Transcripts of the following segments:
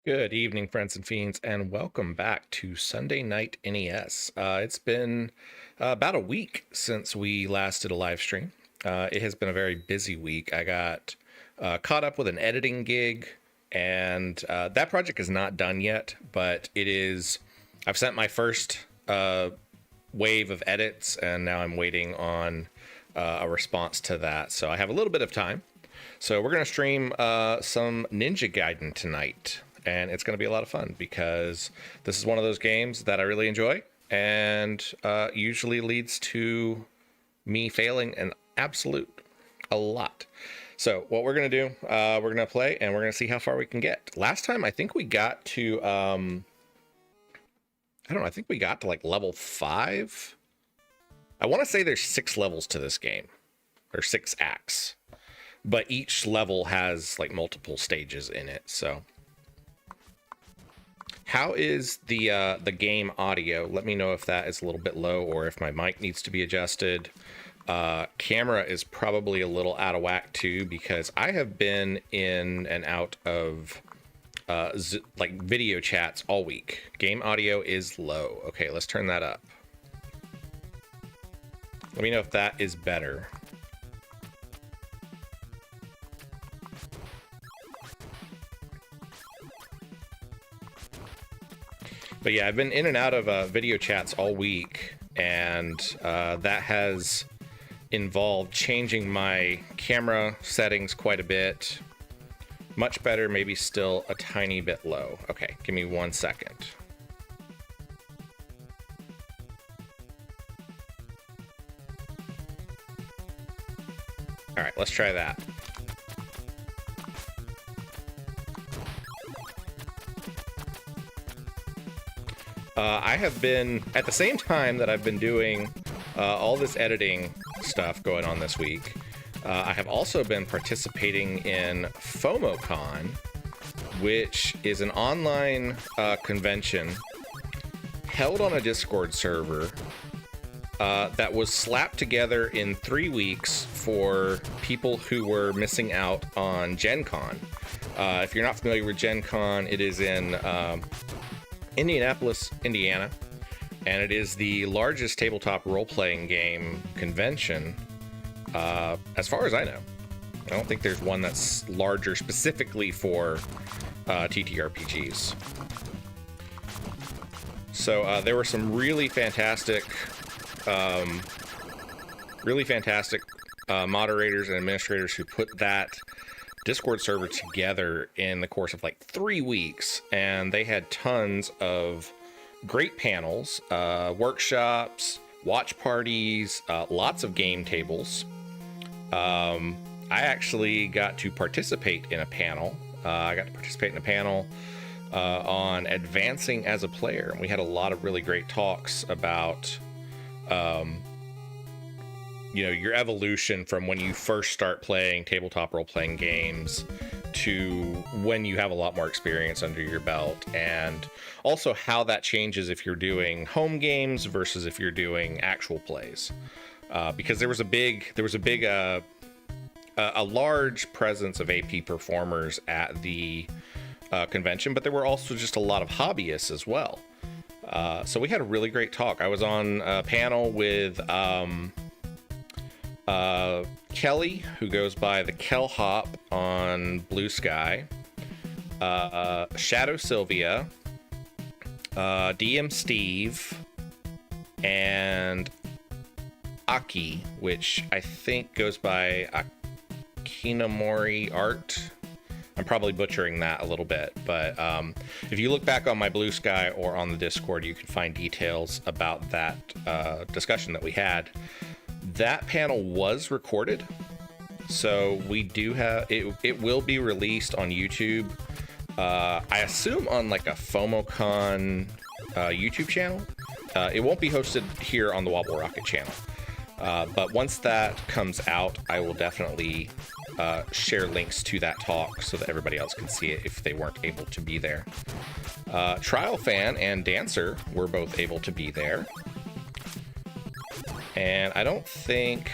Good evening, friends and fiends, and welcome back to Sunday Night NES. It's been about a week since we last did a live stream. It has been a very busy week. I got caught up with an editing gig, and that project is not done yet, but it is. I've sent my first wave of edits, and now I'm waiting on a response to that. So I have a little bit of time. So we're going to stream some Ninja Gaiden tonight, and it's going to be a lot of fun because this is one of those games that I really enjoy and usually leads to me failing an absolute a lot. So what we're going to do, we're going to play and we're going to see how far we can get. Last time, I think we got to, I don't know, I think we got to like level 5. I want to say there's 6 levels to this game, or 6 acts. But each level has like multiple stages in it. So how is the game audio? Let me know if that is a little bit low or if my mic needs to be adjusted. Camera is probably a little out of whack too, because I have been in and out of like video chats all week. Game audio is low. Okay, let's turn that up. Let me know if that is better. But yeah, I've been in and out of video chats all week, and that has involved changing my camera settings quite a bit. Much better, maybe still a tiny bit low. Okay, give me 1 second. All right, let's try that. I have been, at the same time that I've been doing all this editing stuff going on this week, I have also been participating in FOMOCon, which is an online convention held on a Discord server that was slapped together in 3 weeks for people who were missing out on Gen Con. If you're not familiar with Gen Con, it is in Indianapolis, Indiana, and it is the largest tabletop role-playing game convention, as far as I know. I don't think there's one that's larger specifically for TTRPGs. So there were some really fantastic moderators and administrators who put that Discord server together in the course of like 3 weeks, and they had tons of great panels, workshops, watch parties, lots of game tables. I actually got to participate in a panel. On advancing as a player, and we had a lot of really great talks about your evolution from when you first start playing tabletop role-playing games to when you have a lot more experience under your belt, and also how that changes if you're doing home games versus if you're doing actual plays. Because there was a large presence of AP performers at the convention, but there were also just a lot of hobbyists as well. So we had a really great talk. I was on a panel with Kelly, who goes by the Kel Hop on Blue Sky, Shadow Sylvia, DM Steve, and Aki, which I think goes by Akinamori Art. I'm probably butchering that a little bit, but if you look back on my Blue Sky or on the Discord, you can find details about that discussion that we had. That panel was recorded, so we do have it. It will be released on YouTube. I assume on like a FOMOCon YouTube channel. It won't be hosted here on the Wobble Rocket channel. But once that comes out, I will definitely share links to that talk so that everybody else can see it if they weren't able to be there. Trial Fan and Dancer were both able to be there. And I don't think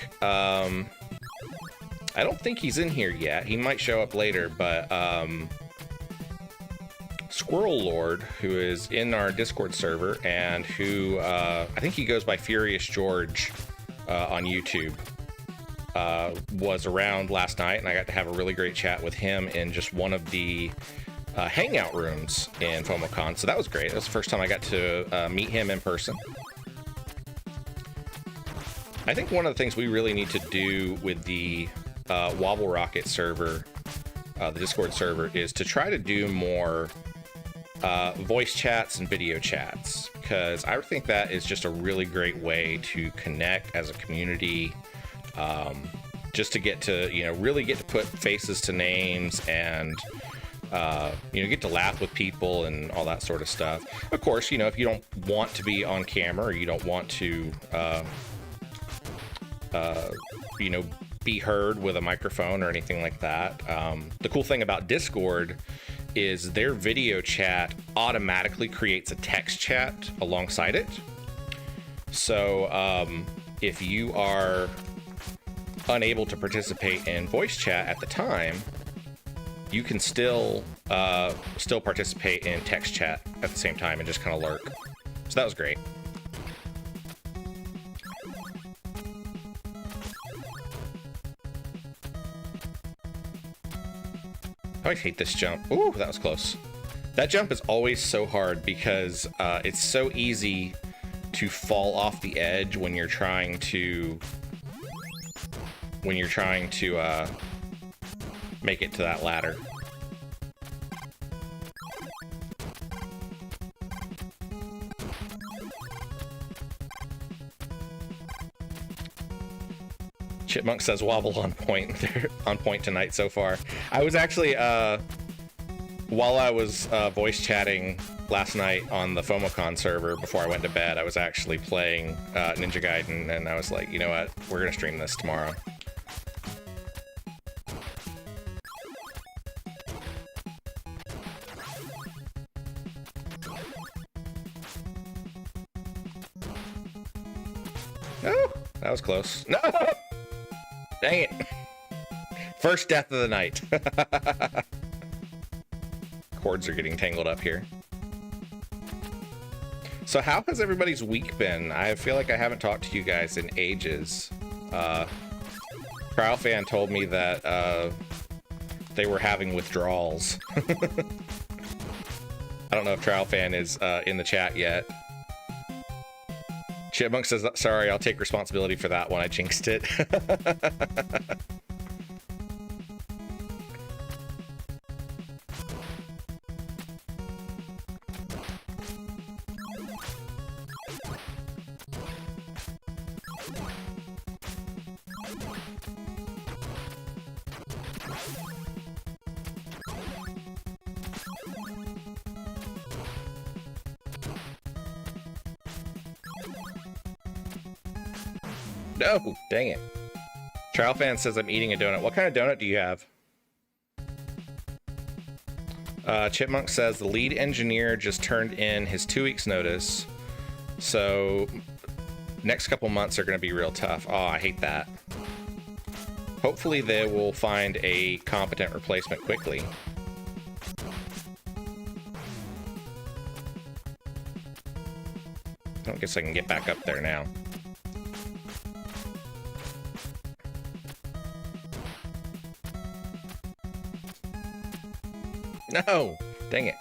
he's in here yet. He might show up later, but Squirrel Lord, who is in our Discord server and who I think he goes by Furious George on YouTube, was around last night, and I got to have a really great chat with him in just one of the hangout rooms in FOMOCon. So that was great. That was the first time I got to meet him in person. I think one of the things we really need to do with the Wobble Rocket server, the Discord server, is to try to do more voice chats and video chats, because I think that is just a really great way to connect as a community, just to get to, really get to put faces to names and, get to laugh with people and all that sort of stuff. Of course, if you don't want to be on camera or you don't want to, be heard with a microphone or anything like that. The cool thing about Discord is their video chat automatically creates a text chat alongside it. So if you are unable to participate in voice chat at the time, you can still participate in text chat at the same time and just kind of lurk. So that was great. I hate this jump. Ooh, that was close. That jump is always so hard because it's so easy to fall off the edge when you're trying to make it to that ladder. Chipmunk says wobble on point. They're on point tonight so far. I was actually, while I was voice chatting last night on the FOMOCon server before I went to bed, I was actually playing Ninja Gaiden, and I was like, you know what, we're gonna stream this tomorrow. Oh, that was close. No! Dang it. First death of the night. Cords are getting tangled up here. So how has everybody's week been? I feel like I haven't talked to you guys in ages. Crowfan told me that they were having withdrawals. I don't know if Crowfan is in the chat yet. Chipmunk says, sorry, I'll take responsibility for that one. I jinxed it. No, dang it. Trowfan says I'm eating a donut. What kind of donut do you have? Chipmunk says the lead engineer just turned in his 2 weeks notice. So next couple months are going to be real tough. Oh, I hate that. Hopefully they will find a competent replacement quickly. I don't guess I can get back up there now. No! Dang it.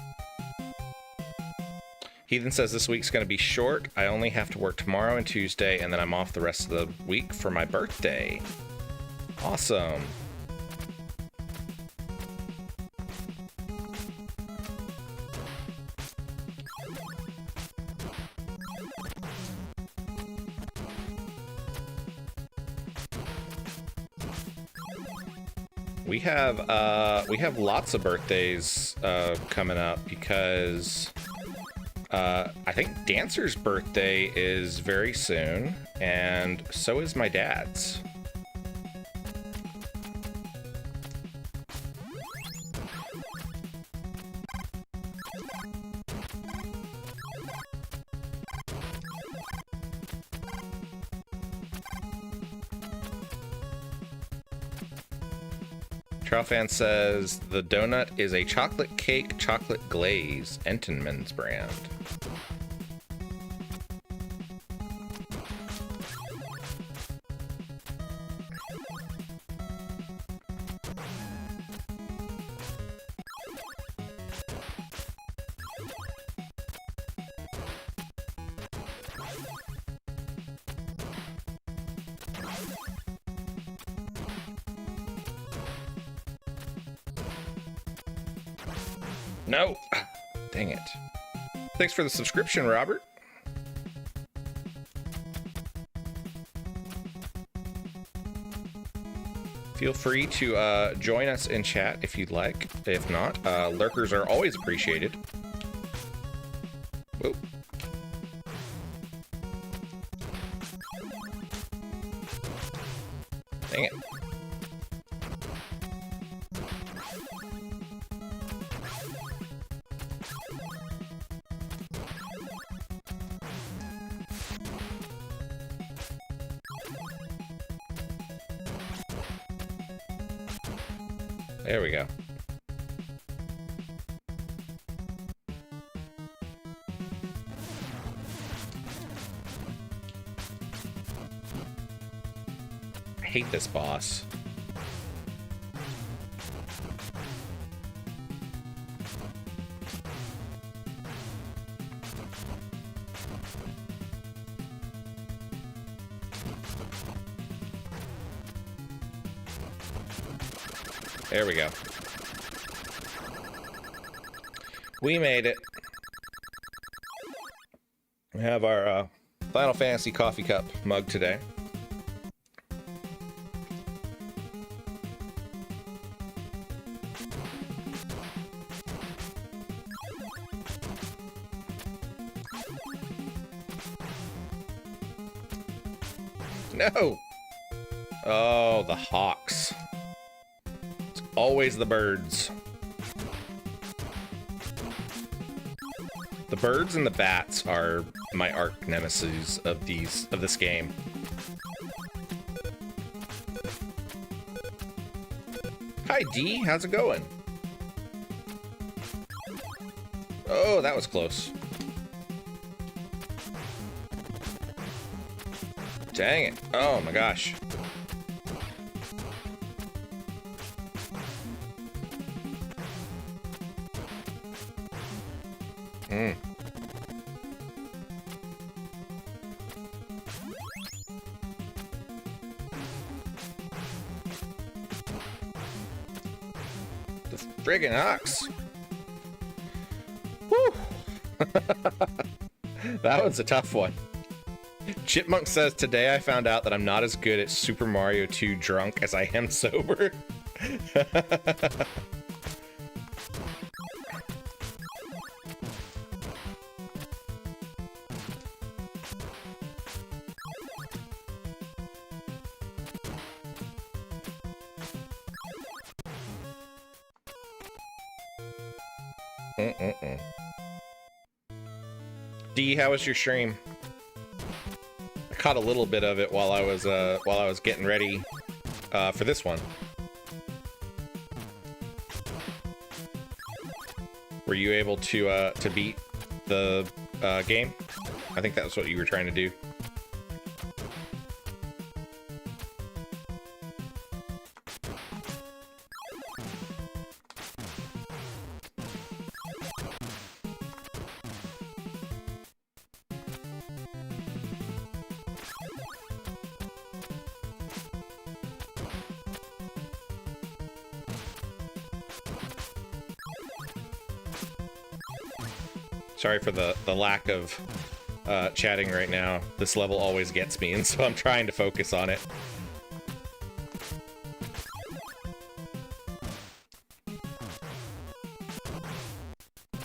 Heathen says this week's going to be short. I only have to work tomorrow and Tuesday, and then I'm off the rest of the week for my birthday. Awesome. We have lots of birthdays coming up because I think Dancer's birthday is very soon, and so is my dad's. Trial Fan says the donut is a chocolate cake chocolate glaze, Entenmann's brand. No! Dang it. Thanks for the subscription, Robert. Feel free to join us in chat if you'd like. If not, lurkers are always appreciated. Whoa. Dang it. There we go. I hate this boss. There we go. We made it. We have our Final Fantasy coffee cup mug today. No! Oh, the hawks. Always the birds. The birds and the bats are my arch nemesis of this game. Hi D, how's it going? Oh, that was close. Dang it. Oh my gosh. The friggin' ox. Woo! That was a tough one. Chipmunk says, today I found out that I'm not as good at Super Mario 2 drunk as I am sober. D, how was your stream? I caught a little bit of it while I was getting ready for this one. Were you able to beat the game? I think that was what you were trying to do. Sorry for the lack of chatting right now. This level always gets me, and so I'm trying to focus on it.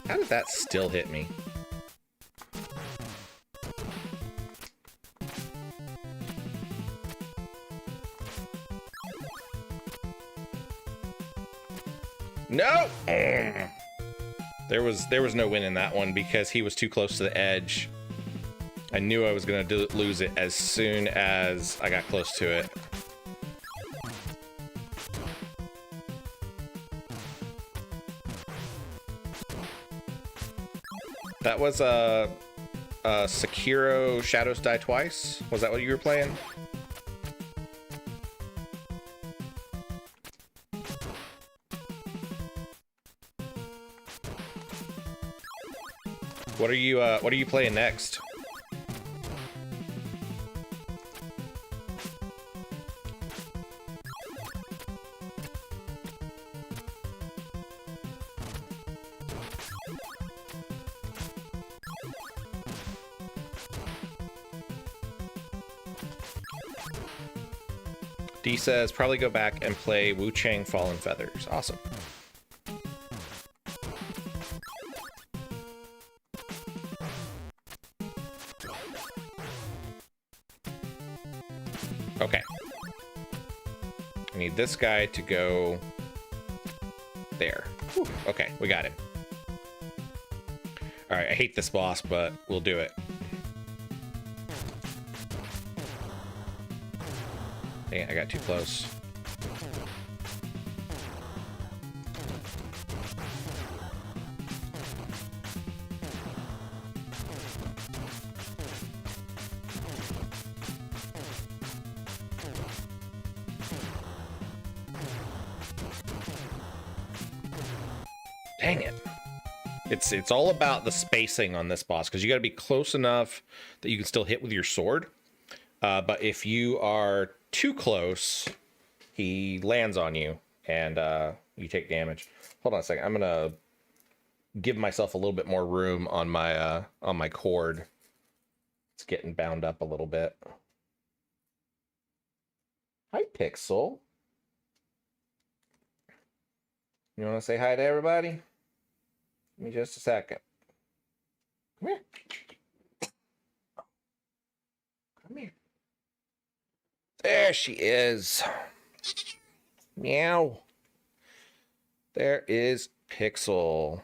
How did that still hit me? No! There was no win in that one because he was too close to the edge. I knew I was gonna lose it as soon as I got close to it. That was Sekiro Shadows Die Twice. Was that what you were playing? What are you playing next? D says probably go back and play Wu Chang Fallen Feathers. Awesome. Okay. I need this guy to go there. Whew. Okay, we got it. All right, I hate this boss, but we'll do it. Dang it, I got too close. Dang it. It's all about the spacing on this boss, because you got to be close enough that you can still hit with your sword. But if you are too close, he lands on you and you take damage. Hold on a second. I'm gonna give myself a little bit more room on my cord. It's getting bound up a little bit. Hi, Pixel. You want to say hi to everybody? Give me just a second. Come here. Come here. There she is. Meow. There is Pixel.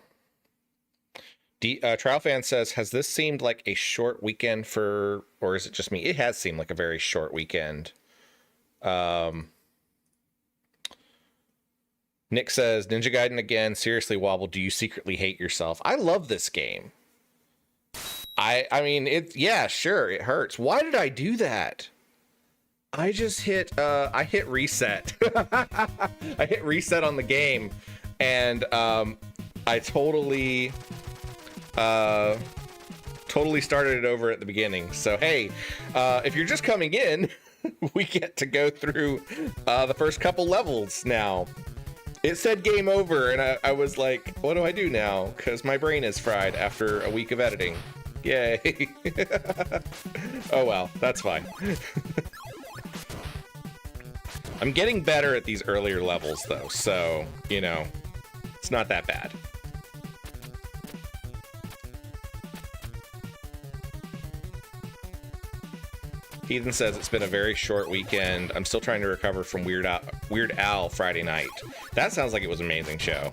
Trial Fan says, has this seemed like a short weekend for, or is it just me? It has seemed like a very short weekend. Nick says, Ninja Gaiden again. Seriously, Wobble, do you secretly hate yourself? I love this game. I mean, yeah, sure, it hurts. Why did I do that? I just hit reset. I hit reset on the game, and I totally started it over at the beginning. So hey, if you're just coming in, we get to go through the first couple levels now. It said game over, and I was like, what do I do now? Because my brain is fried after a week of editing. Yay. Oh well, that's fine. I'm getting better at these earlier levels, though, so, you know, it's not that bad. Ethan says it's been a very short weekend. I'm still trying to recover from Weird Al Friday night. That sounds like it was an amazing show.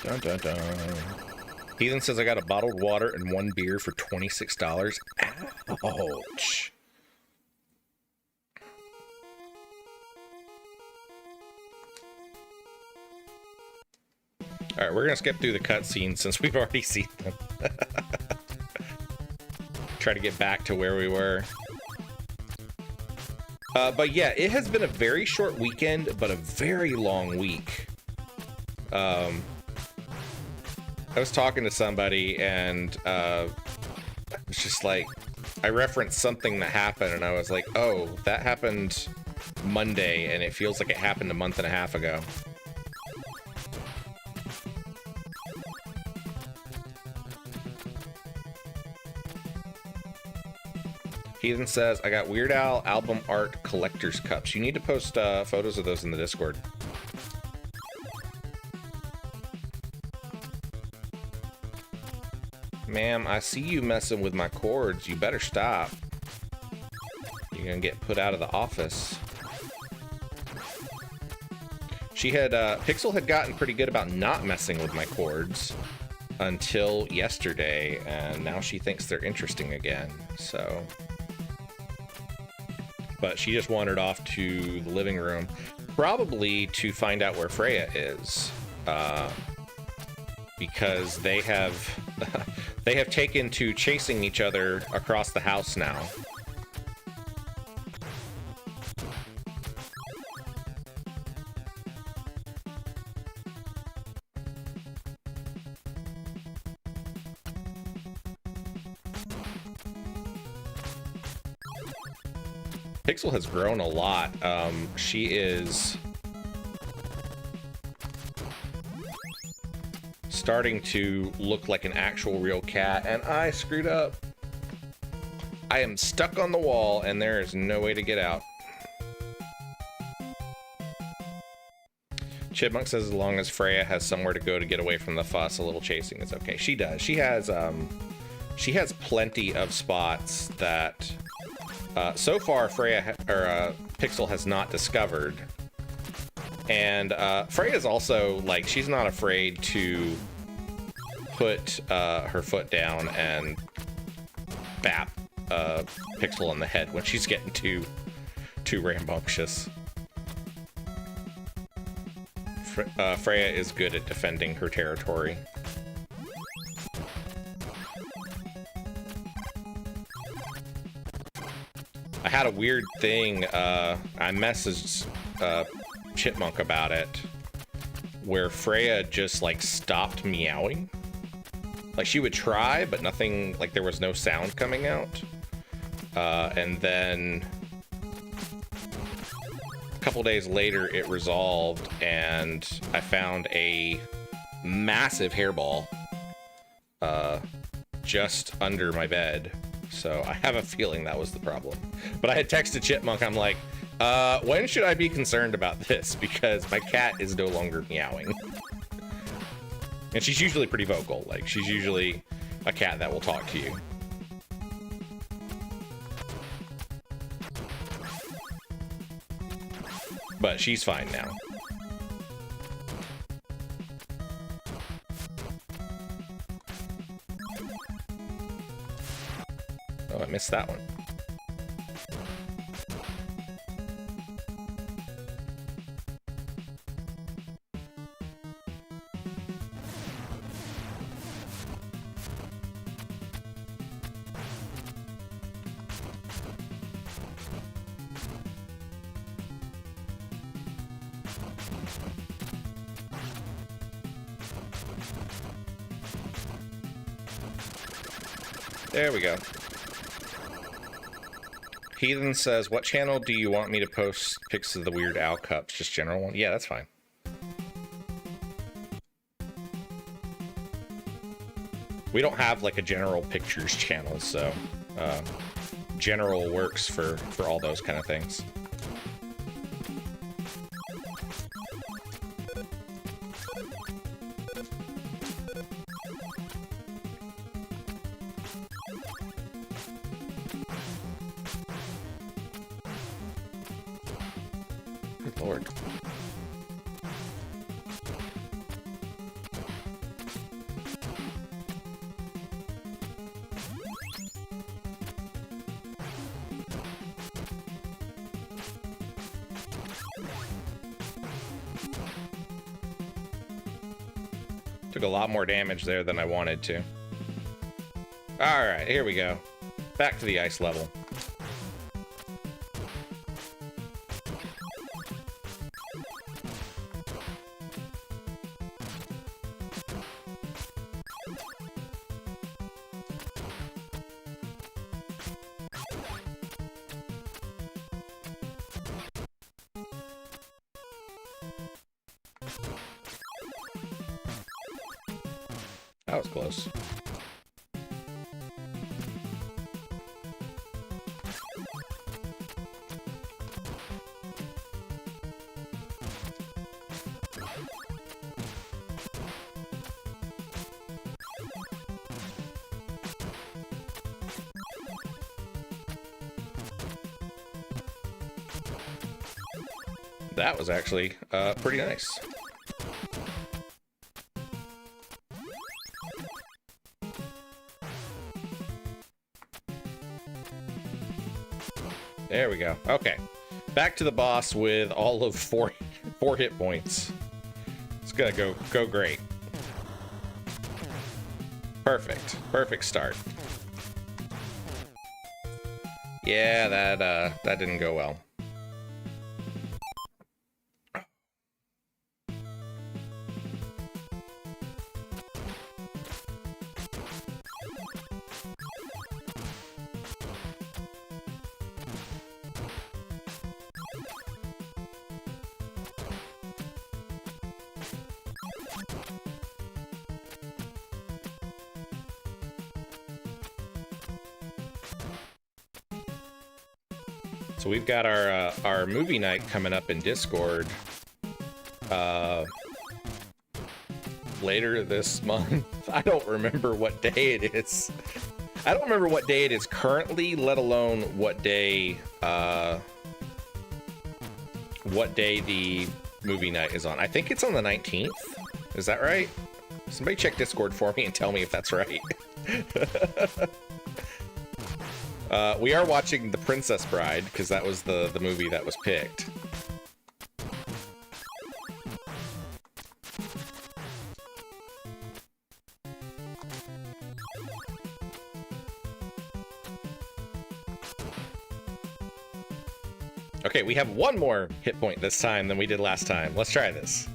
Dun, dun, dun. Ethan says I got a bottled water and one beer for $26. Ouch. All right, we're gonna skip through the cutscenes since we've already seen them. Try to get back to where we were. But yeah, it has been a very short weekend, but a very long week. I was talking to somebody and it's just like, I referenced something that happened and I was like, oh, that happened Monday and it feels like it happened a month and a half ago. Heathen says, I got Weird Al album art collector's cups. You need to post photos of those in the Discord. Ma'am, I see you messing with my cords. You better stop. You're gonna get put out of the office. She had, Pixel had gotten pretty good about not messing with my cords until yesterday, and now she thinks they're interesting again, so. But she just wandered off to the living room, probably to find out where Freya is, because they have they have taken to chasing each other across the house now. Pixel has grown a lot. She is starting to look like an actual real cat, and I screwed up. I am stuck on the wall, and there is no way to get out. Chipmunk says as long as Freya has somewhere to go to get away from the fuss, a little chasing is okay. She does. She has plenty of spots that so far Freya or Pixel has not discovered. And Freya's also, like, she's not afraid to put her foot down and bap Pixel on the head when she's getting too rambunctious. Freya is good at defending her territory. I had a weird thing, I messaged Chipmunk about it, where Freya just, like, stopped meowing. Like, she would try, but nothing, like, there was no sound coming out. And then a couple days later, it resolved, and I found a massive hairball just under my bed. So I have a feeling that was the problem. But I had texted Chipmunk, I'm like, when should I be concerned about this? Because my cat is no longer meowing. And she's usually pretty vocal. Like, she's usually a cat that will talk to you. But she's fine now. Oh, I missed that one. There we go. Heathen says, what channel do you want me to post pics of the Weird Al cups? Just general one? Yeah, that's fine. We don't have, like, a general pictures channel, so general works for all those kind of things. Good Lord. Took a lot more damage there than I wanted to. Alright, here we go. Back to the ice level. was close. That was actually pretty nice. There we go. Okay, back to the boss with all of four hit points. It's gonna go great. Perfect start. Yeah, that didn't go well. So we've got our movie night coming up in Discord later this month. I don't remember what day it is. I don't remember what day it is currently, let alone what day the movie night is on. I think it's on the 19th. Is that right? Somebody check Discord for me and tell me if that's right. We are watching The Princess Bride, because that was the movie that was picked. Okay, we have one more hit point this time than we did last time. Let's try this.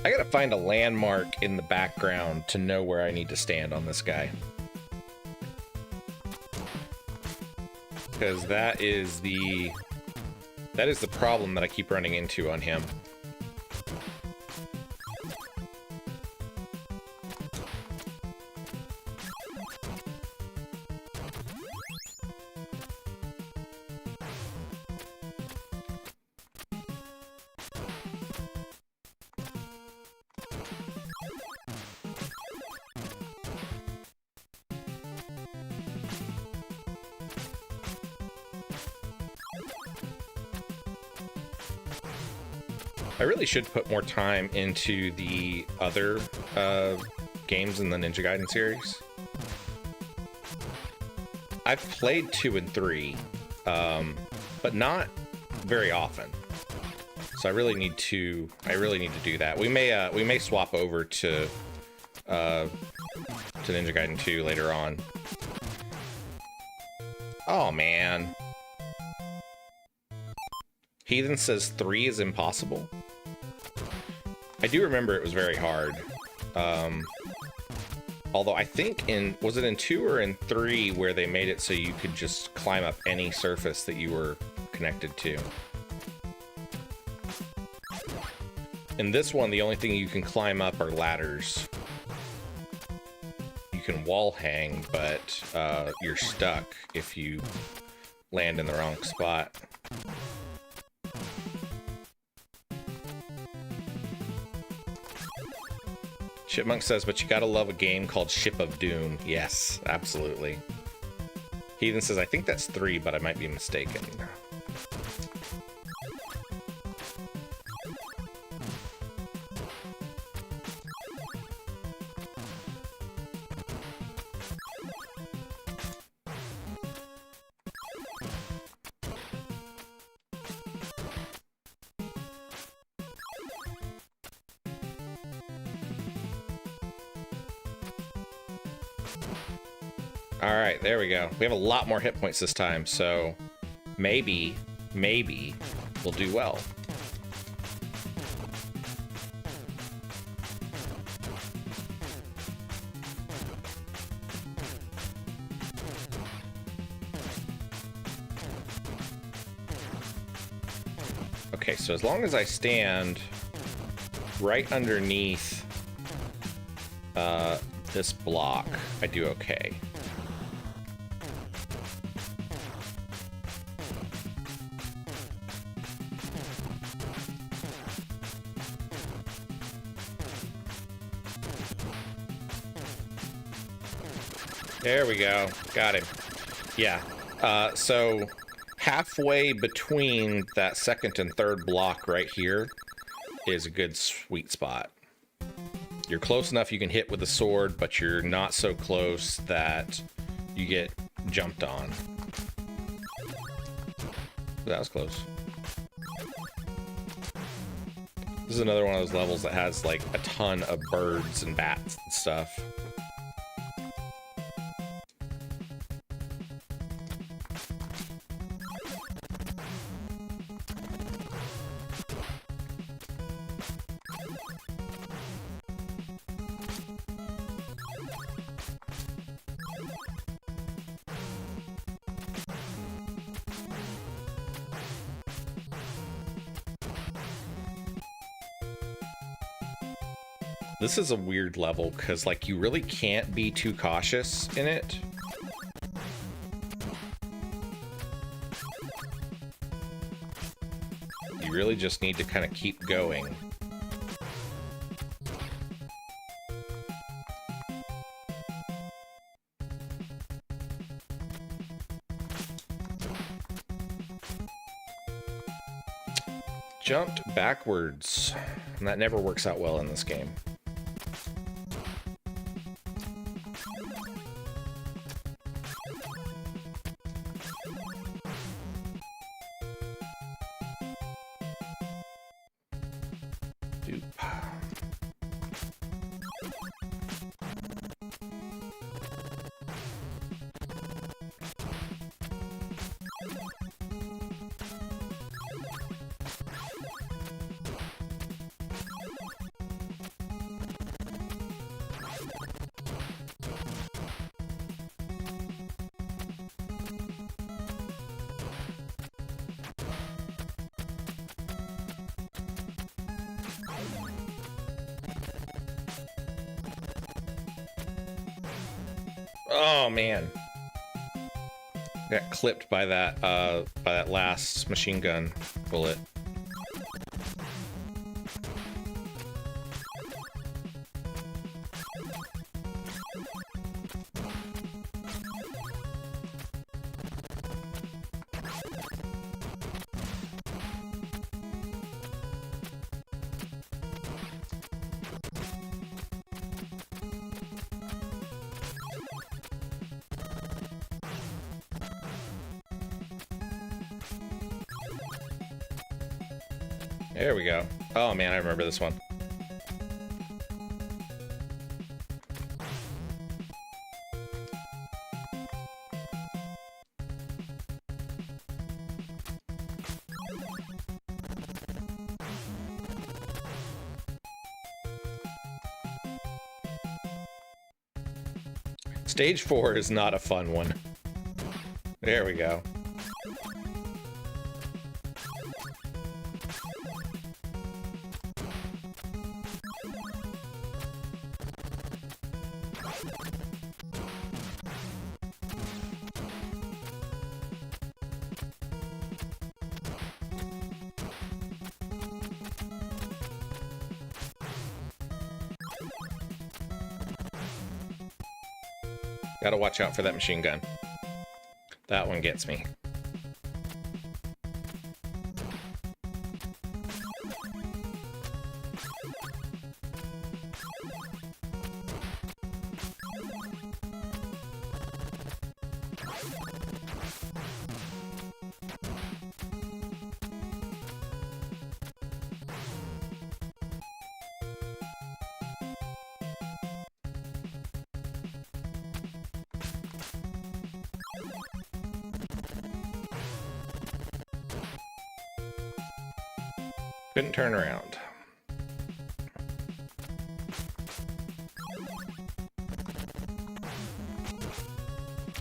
I gotta find a landmark in the background to know where I need to stand on this guy. Because that is the problem that I keep running into on him. I really should put more time into the other games in the Ninja Gaiden series. I've played 2 and 3, but not very often. So I really need to do that. We may swap over to Ninja Gaiden 2 later on. Oh man. Heathen says 3 is impossible. I do remember it was very hard. Although I think was it in 2 or in 3 where they made it so you could just climb up any surface that you were connected to? In this one, the only thing you can climb up are ladders. You can wall hang, but you're stuck if you land in the wrong spot. Chipmunk says, but you gotta love a game called Ship of Doom. Yes, absolutely. Heathen says, I think that's 3, but I might be mistaken. All right, there we go. We have a lot more hit points this time, so maybe we'll do well. Okay, so as long as I stand right underneath this block, I do okay. There we go. Got him. Yeah. So halfway between that second and third block right here is a good sweet spot. You're close enough you can hit with the sword, but you're not so close that you get jumped on. That was close. This is another one of those levels that has like a ton of birds and bats and stuff. This is a weird level because, like, you really can't be too cautious in it. You really just need to kind of keep going. Jumped backwards, and that never works out well in this game. Oh man, got clipped by that last machine gun bullet. There we go. Oh man, I remember this one. Stage 4 is not a fun one. There we go. Gotta watch out for that machine gun. That one gets me. Couldn't turn around. I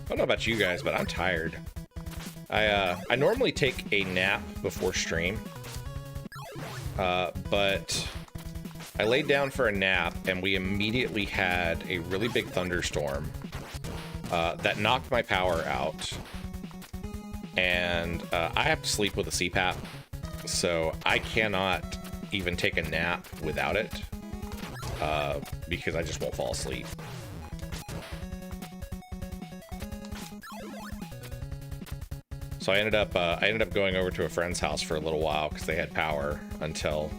don't know about you guys, but I'm tired. I normally take a nap before stream, but I laid down for a nap, and we immediately had a really big thunderstorm that knocked my power out. And I have to sleep with a CPAP, so I cannot even take a nap without it because I just won't fall asleep. So I ended up going over to a friend's house for a little while because they had power until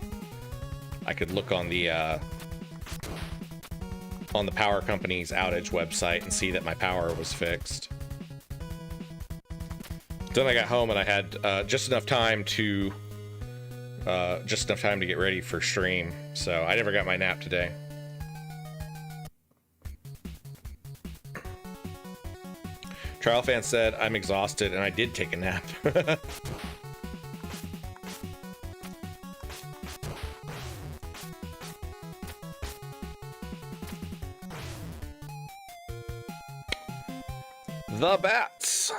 I could look on the power company's outage website and see that my power was fixed. Then I got home and I had just enough time to get ready for stream, so I never got my nap today. Trial fan said, I'm exhausted, and I did take a nap. The bats.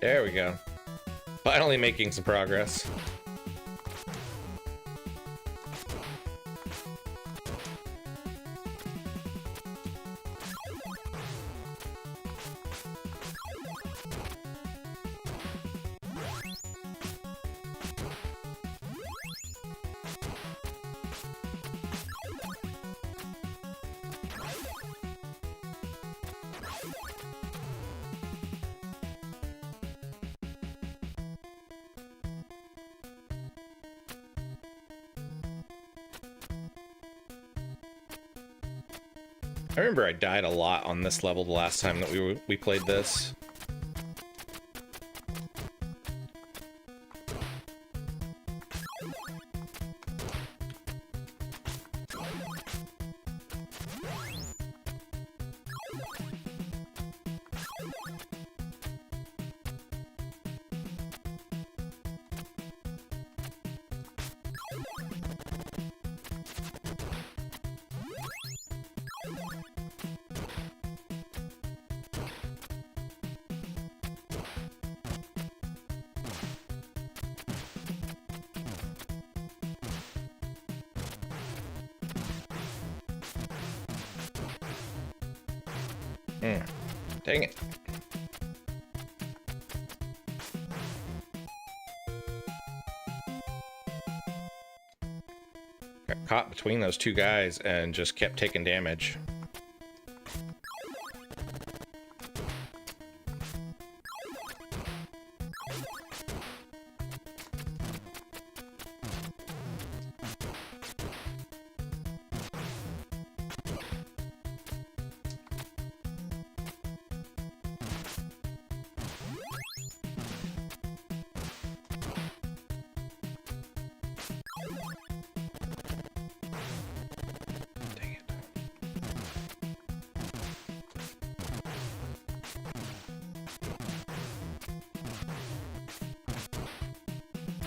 There we go. Finally making some progress. I remember I died a lot on this level the last time that we played this. Dang it. Got caught between those two guys and just kept taking damage.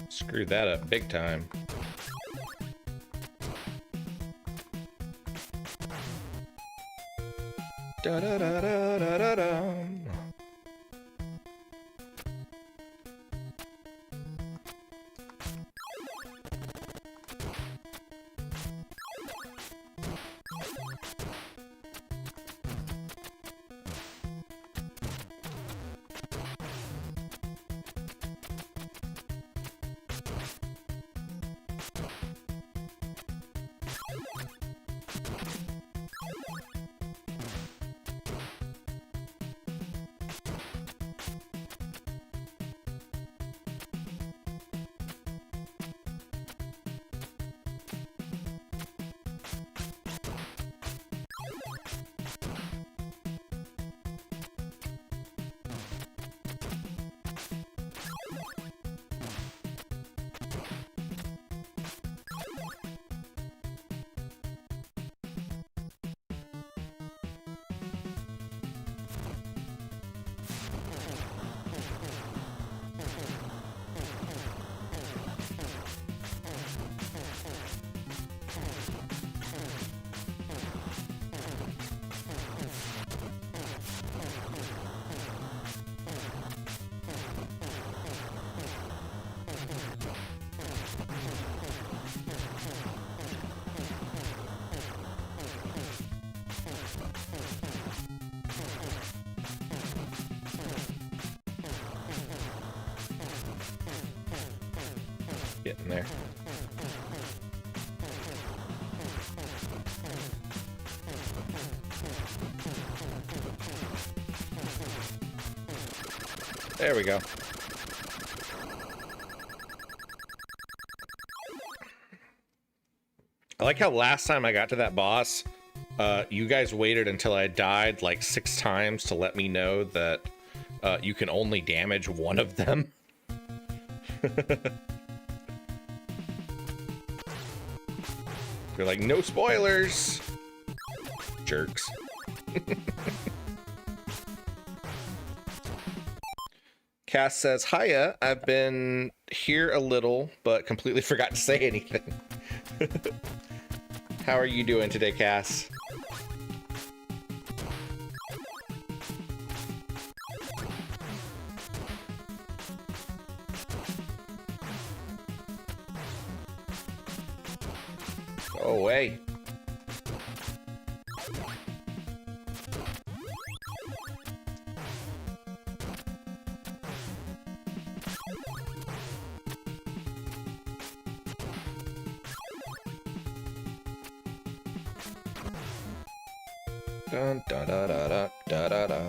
Screwed that up big time. Da da da da da da da. in there. There we go. I like how last time I got to that boss, you guys waited until I died like 6 times to let me know that you can only damage one of them. You're like, no spoilers! Jerks. Cass says, hiya, I've been here a little, but completely forgot to say anything. How are you doing today, Cass? Go away. Dun, da, da, da, da, da, da, da.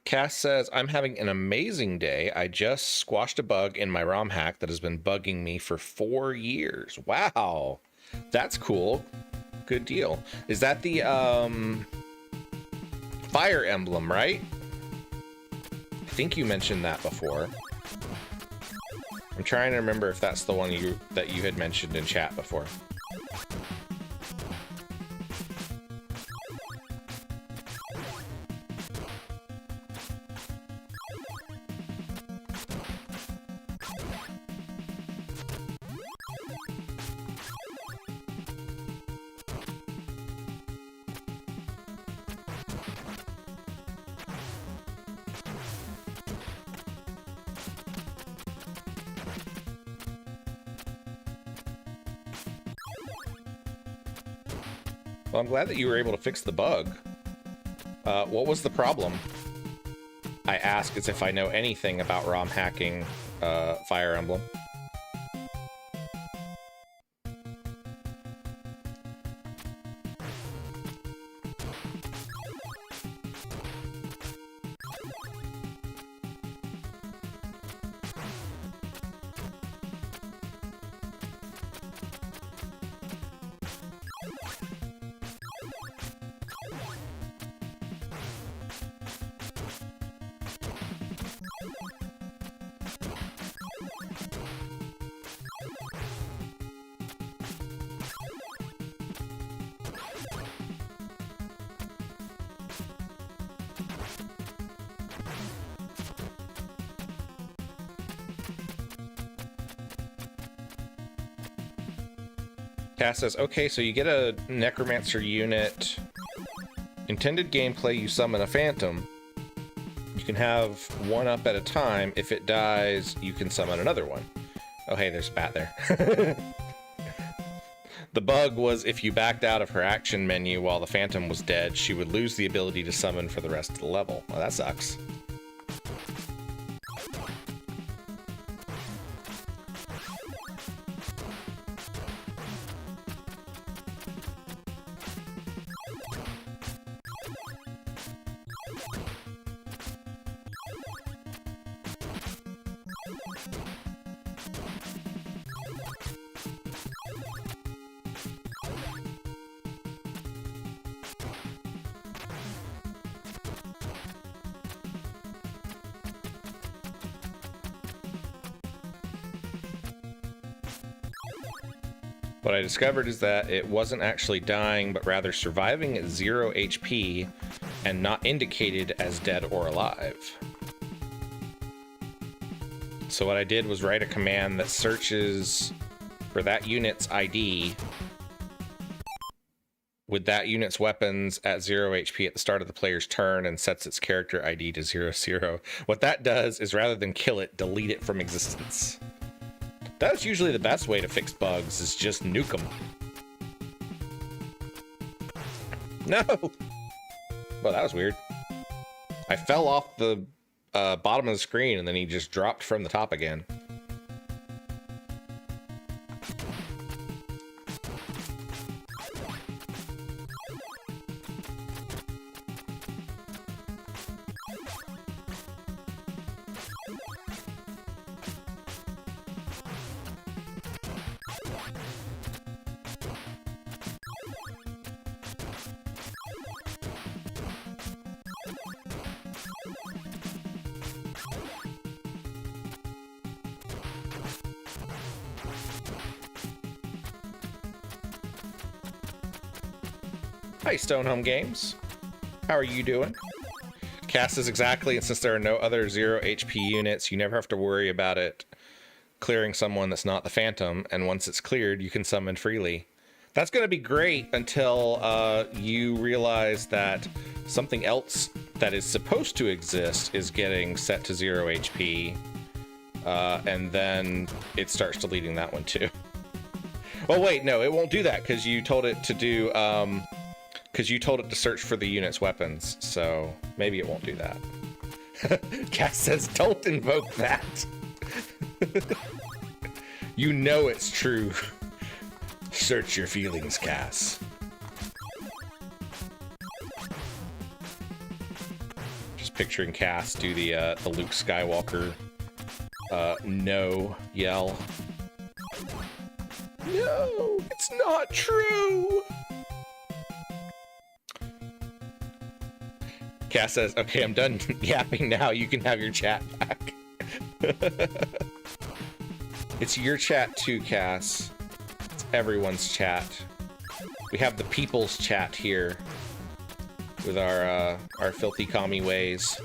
Cass says, I'm having an amazing day. I just squashed a bug in my ROM hack that has been bugging me for 4 years. Wow. That's cool. Good deal. Is that the Fire Emblem, right? I think you mentioned that before. I'm trying to remember if that's the one that you had mentioned in chat before. Well, I'm glad that you were able to fix the bug. What was the problem? I ask as if I know anything about ROM hacking Fire Emblem. Cass says, okay, so you get a Necromancer unit. Intended gameplay, you summon a Phantom. You can have one up at a time. If it dies, you can summon another one. Oh, hey, there's a bat there. The bug was if you backed out of her action menu while the Phantom was dead, she would lose the ability to summon for the rest of the level. Well, that sucks. What I discovered is that it wasn't actually dying, but rather surviving at 0 HP and not indicated as dead or alive. So what I did was write a command that searches for that unit's ID with that unit's weapons at 0 HP at the start of the player's turn and sets its character ID to 00. What that does is rather than kill it, delete it from existence. That's usually the best way to fix bugs, is just nuke them. No! Well, that was weird. I fell off the bottom of the screen and then he just dropped from the top again. Hi, Stonehome Games. How are you doing? Cast is exactly, and since there are no other 0 HP units, you never have to worry about it clearing someone that's not the Phantom, and once it's cleared, you can summon freely. That's going to be great until you realize that something else that is supposed to exist is getting set to 0 HP, and then it starts deleting that one too. Well, wait, no, it won't do that because you told it to do, because you told it to search for the unit's weapons, so maybe it won't do that. Cass says, don't invoke that. You know it's true. Search your feelings, Cass. Just picturing Cass do the Luke Skywalker no yell. No, it's not true. Cass says, okay, I'm done yapping now. You can have your chat back. It's your chat too, Cass. It's everyone's chat. We have the people's chat here with our filthy commie ways.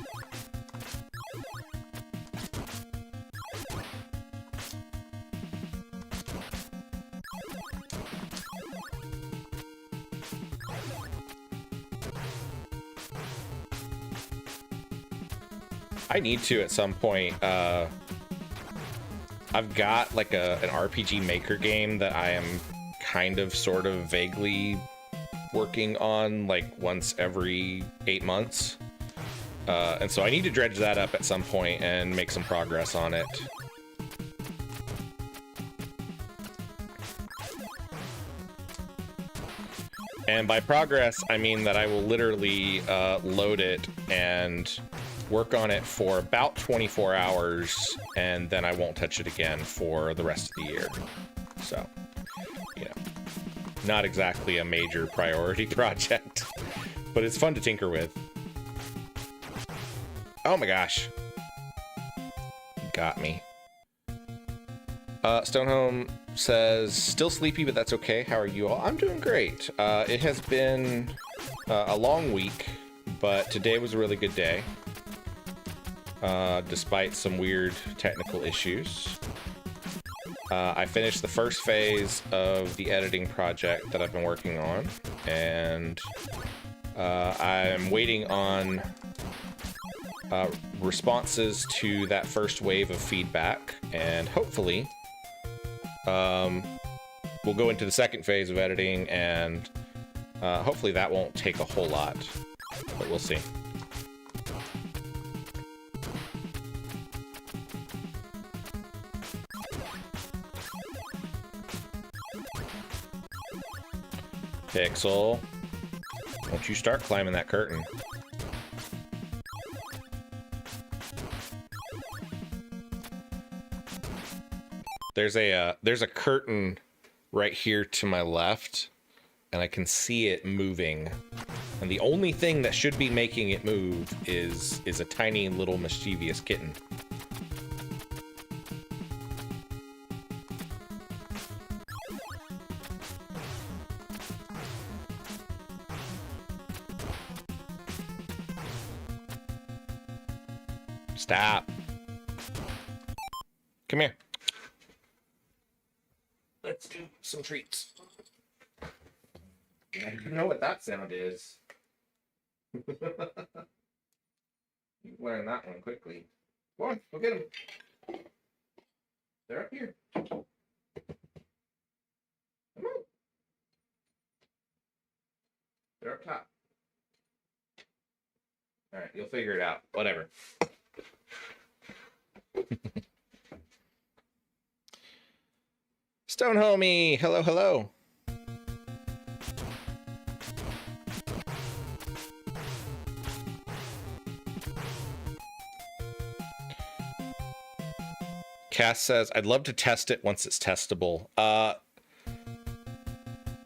I need to at some point. I've got like an RPG Maker game that I am kind of sort of vaguely working on like once every 8 months. And so I need to dredge that up at some point and make some progress on it. And by progress, I mean that I will literally load it and work on it for about 24 hours, and then I won't touch it again for the rest of the year. So, you know, not exactly a major priority project, but it's fun to tinker with. Oh my gosh. Got me. Stonehome says, still sleepy, but that's okay. How are you all? I'm doing great. It has been a long week, but today was a really good day. Despite some weird technical issues. I finished the first phase of the editing project that I've been working on, and I'm waiting on responses to that first wave of feedback, and hopefully we'll go into the second phase of editing, and hopefully that won't take a whole lot, but we'll see. Pixel, won't you start climbing that curtain? There's a curtain right here to my left, and I can see it moving. And the only thing that should be making it move is a tiny little mischievous kitten. Stop. Come here. Let's do some treats. I don't know what that sound is. You learn that one quickly. Go on, go get them. They're up here. Come on. They're up top. All right, you'll figure it out. Whatever. Stone Homie, hello, hello. Cass says, I'd love to test it once it's testable.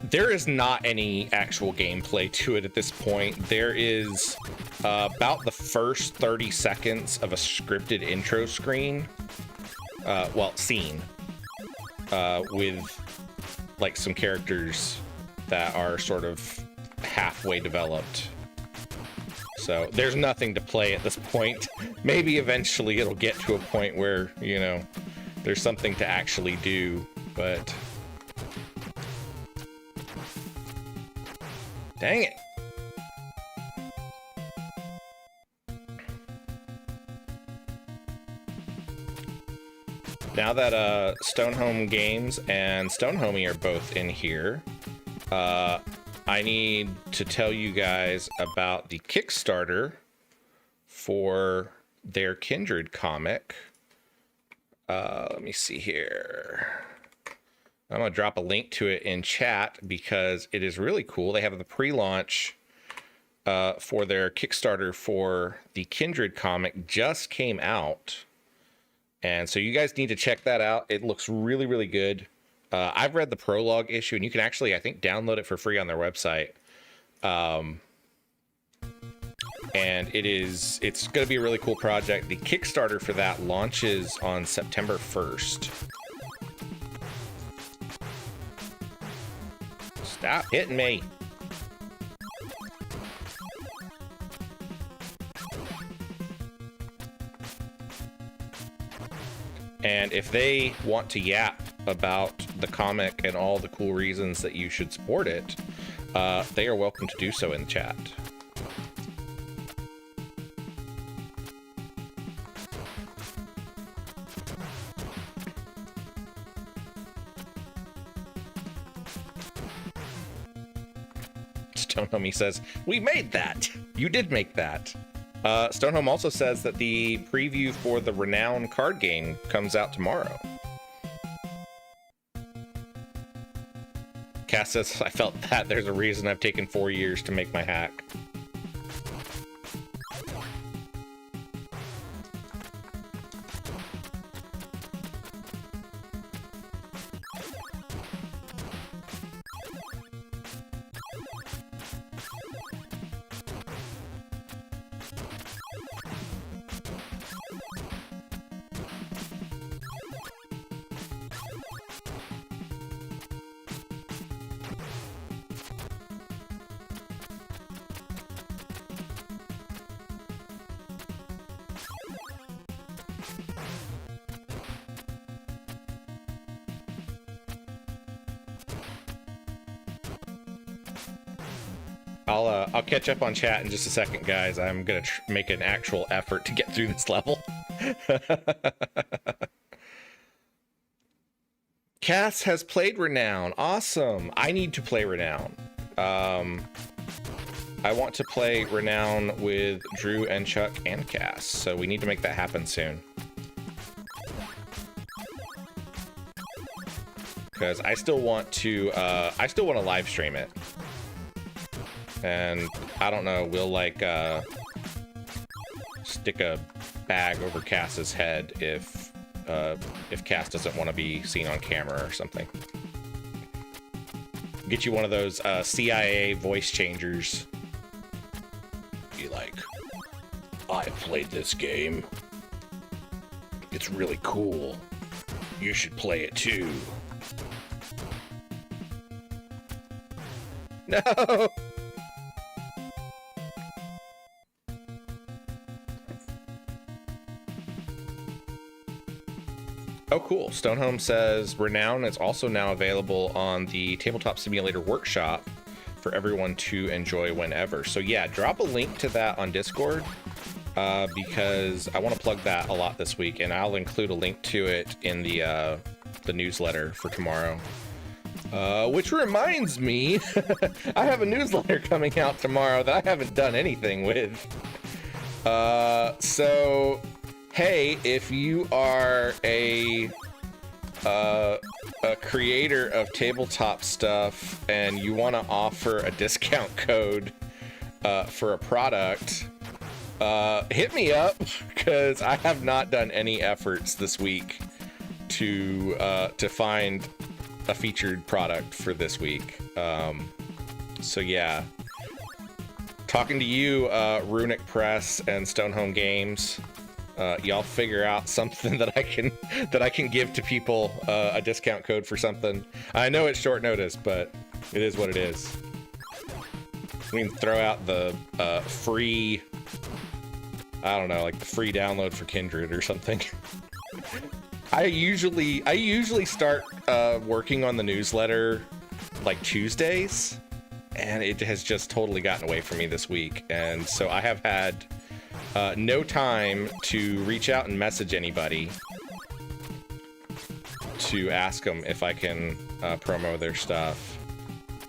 There is not any actual gameplay to it at this point. There is about the first 30 seconds of a scripted intro screen. Scene. With like some characters that are sort of halfway developed. So there's nothing to play at this point. Maybe eventually it'll get to a point where, you know, there's something to actually do, but... Dang it. Now that Stonehome Games and Stonehomie are both in here, I need to tell you guys about the Kickstarter for their Kindred comic. Let me see here. I'm going to drop a link to it in chat because it is really cool. They have the pre-launch for their Kickstarter for the Kindred comic just came out. And so you guys need to check that out. It looks really, really good. I've read the prologue issue, and you can actually, I think, download it for free on their website. And it's going to be a really cool project. The Kickstarter for that launches on September 1st. Stop hitting me. And if they want to yap about the comic and all the cool reasons that you should support it, they are welcome to do so in the chat. Stonehomie says, "We made that! You did make that!" Stonehome also says that the preview for the Renown card game comes out tomorrow. Cass says, "I felt that. There's a reason I've taken 4 years to make my hack." I'll catch up on chat in just a second, guys. I'm gonna make an actual effort to get through this level. Cass has played Renown. Awesome. I need to play Renown. I want to play Renown with Drew and Chuck and Cass, so we need to make that happen soon. Because I still want to live stream it. And I don't know, we'll like stick a bag over Cass's head if Cass doesn't want to be seen on camera or something. Get you one of those CIA voice changers. Be like, "I played this game. It's really cool. You should play it too." No! Oh, cool. Stonehome says Renown is also now available on the Tabletop Simulator Workshop for everyone to enjoy whenever. So yeah, drop a link to that on Discord because I want to plug that a lot this week, and I'll include a link to it in the newsletter for tomorrow. Which reminds me, I have a newsletter coming out tomorrow that I haven't done anything with. So... Hey, if you are a creator of tabletop stuff and you want to offer a discount code for a product, hit me up because I have not done any efforts this week to find a featured product for this week. So yeah, talking to you, Runic Press and Stonehome Games. Y'all figure out something that I can give to people, a discount code for something. I know it's short notice, but it is what it is. We can throw out the free, I don't know, like the free download for Kindred or something. I usually start working on the newsletter like Tuesdays, and it has just totally gotten away from me this week. And so I have had no time to reach out and message anybody to ask them if I can promo their stuff.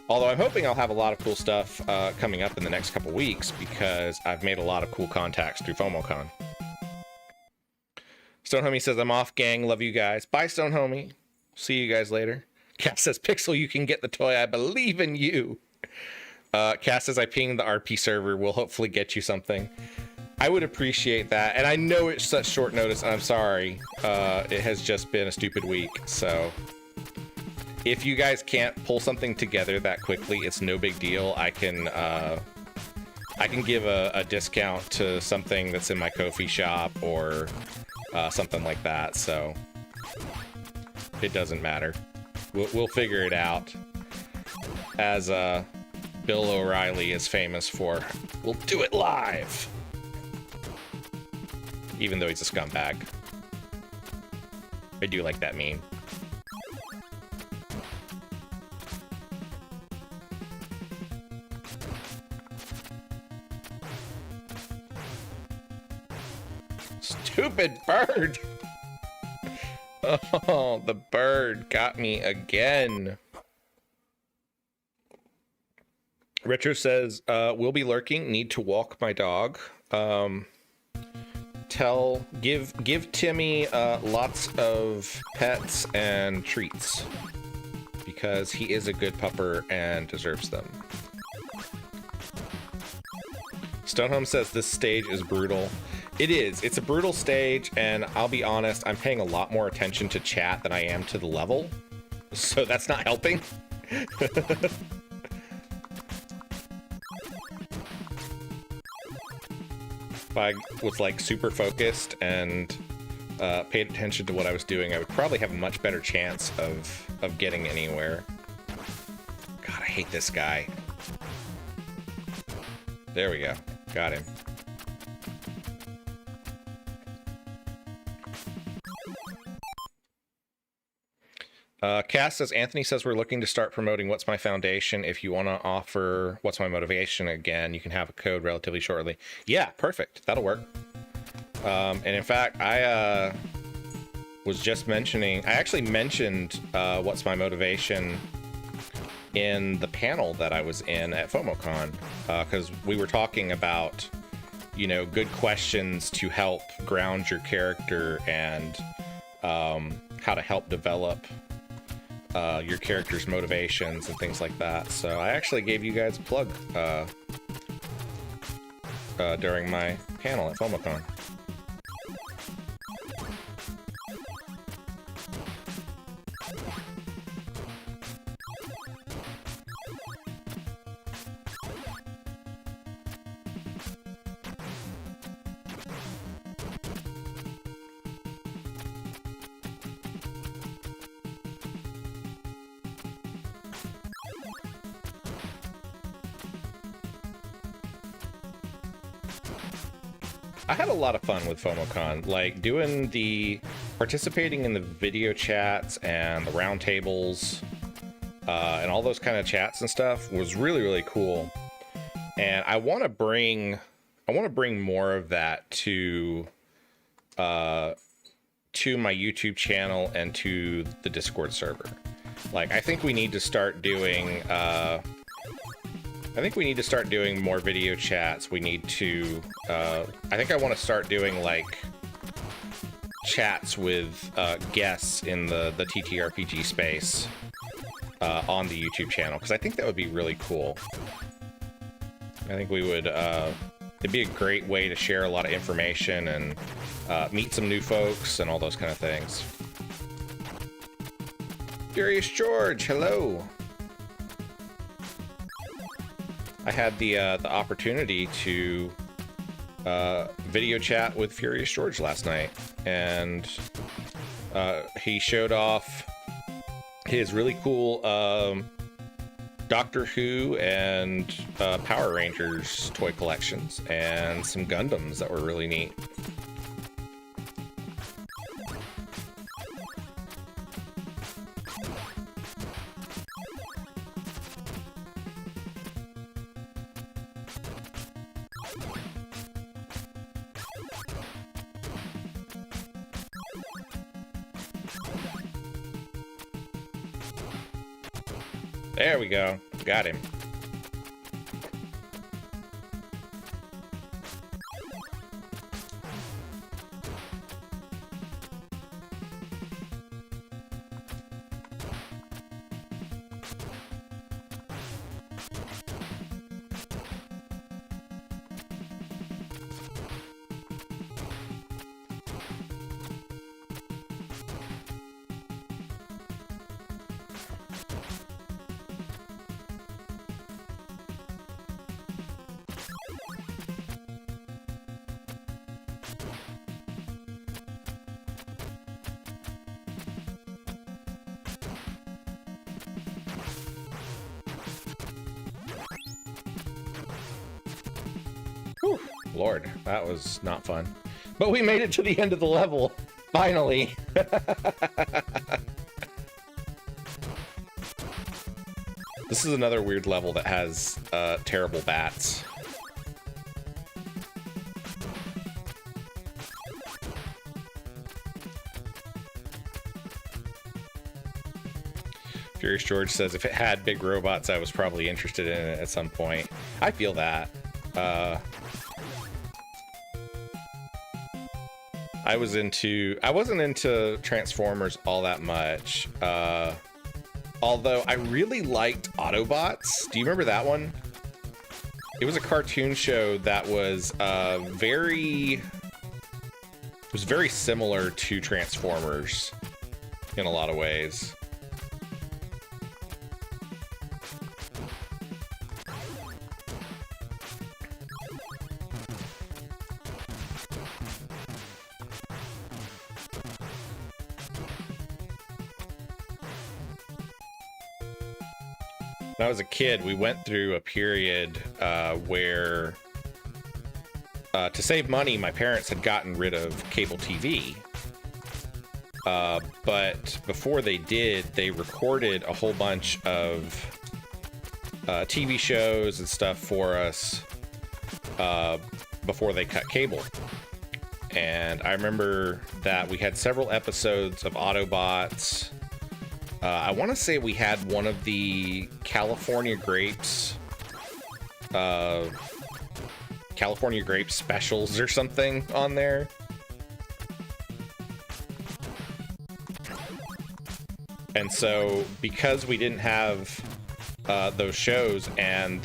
Although I'm hoping I'll have a lot of cool stuff coming up in the next couple weeks, because I've made a lot of cool contacts through FOMOCon. Stone Homie says, I'm off, gang. Love you guys. Bye, Stone Homie. See you guys later. Cass says, Pixel, you can get the toy. I believe in you. Cass says, I pinged the RP server. We'll hopefully get you something. I would appreciate that. And I know it's such short notice, and I'm sorry. It has just been a stupid week. So if you guys can't pull something together that quickly, it's no big deal. I can give a discount to something that's in my Ko-fi shop or something like that. So it doesn't matter. We'll figure it out. As Bill O'Reilly is famous for, we'll do it live. Even though he's a scumbag. I do like that meme. Stupid bird! Oh, the bird got me again. Retro says, we'll be lurking, need to walk my dog. Give Timmy lots of pets and treats, because he is a good pupper and deserves them. Stonehome says this stage is brutal. It is. It's a brutal stage, and I'll be honest, I'm paying a lot more attention to chat than I am to the level, so that's not helping. If I was like super focused and paid attention to what I was doing, I would probably have a much better chance of getting anywhere. God, I hate this guy. There we go. Got him. Cass says, Anthony says we're looking to start promoting What's My Foundation. If you want to offer What's My Motivation again, you can have a code relatively shortly. Yeah, perfect. That'll work. And in fact, I was just mentioning, I actually mentioned What's My Motivation in the panel that I was in at FOMOCon, because we were talking about, you know, good questions to help ground your character and how to help develop your character's motivations and things like that. So I actually gave you guys a plug during my panel at FOMOCon. I had a lot of fun with FOMOCon, like participating in the video chats and the roundtables, and all those kind of chats and stuff was really, really cool. And I want to bring more of that to my YouTube channel and to the Discord server. Like, I think we need to start doing more video chats. We need to, I think I want to start doing, like, chats with guests in the TTRPG space on the YouTube channel, because I think that would be really cool. I think we would, it'd be a great way to share a lot of information and meet some new folks and all those kind of things. Furious George, hello! I had the opportunity to video chat with Furious George last night, and he showed off his really cool Doctor Who and Power Rangers toy collections, and some Gundams that were really neat. There we go. Got him. Whew, Lord, that was not fun. But we made it to the end of the level, finally. This is another weird level that has terrible bats. Furious George says, if it had big robots, I was probably interested in it at some point. I feel that. I wasn't into Transformers all that much. Although I really liked Autobots. Do you remember that one? It was a cartoon show that was very similar to Transformers in a lot of ways. When I was a kid, we went through a period where, to save money, my parents had gotten rid of cable TV. But before they did, they recorded a whole bunch of TV shows and stuff for us before they cut cable. And I remember that we had several episodes of Autobots. I want to say we had one of the California Grapes specials or something on there. And so because we didn't have those shows, and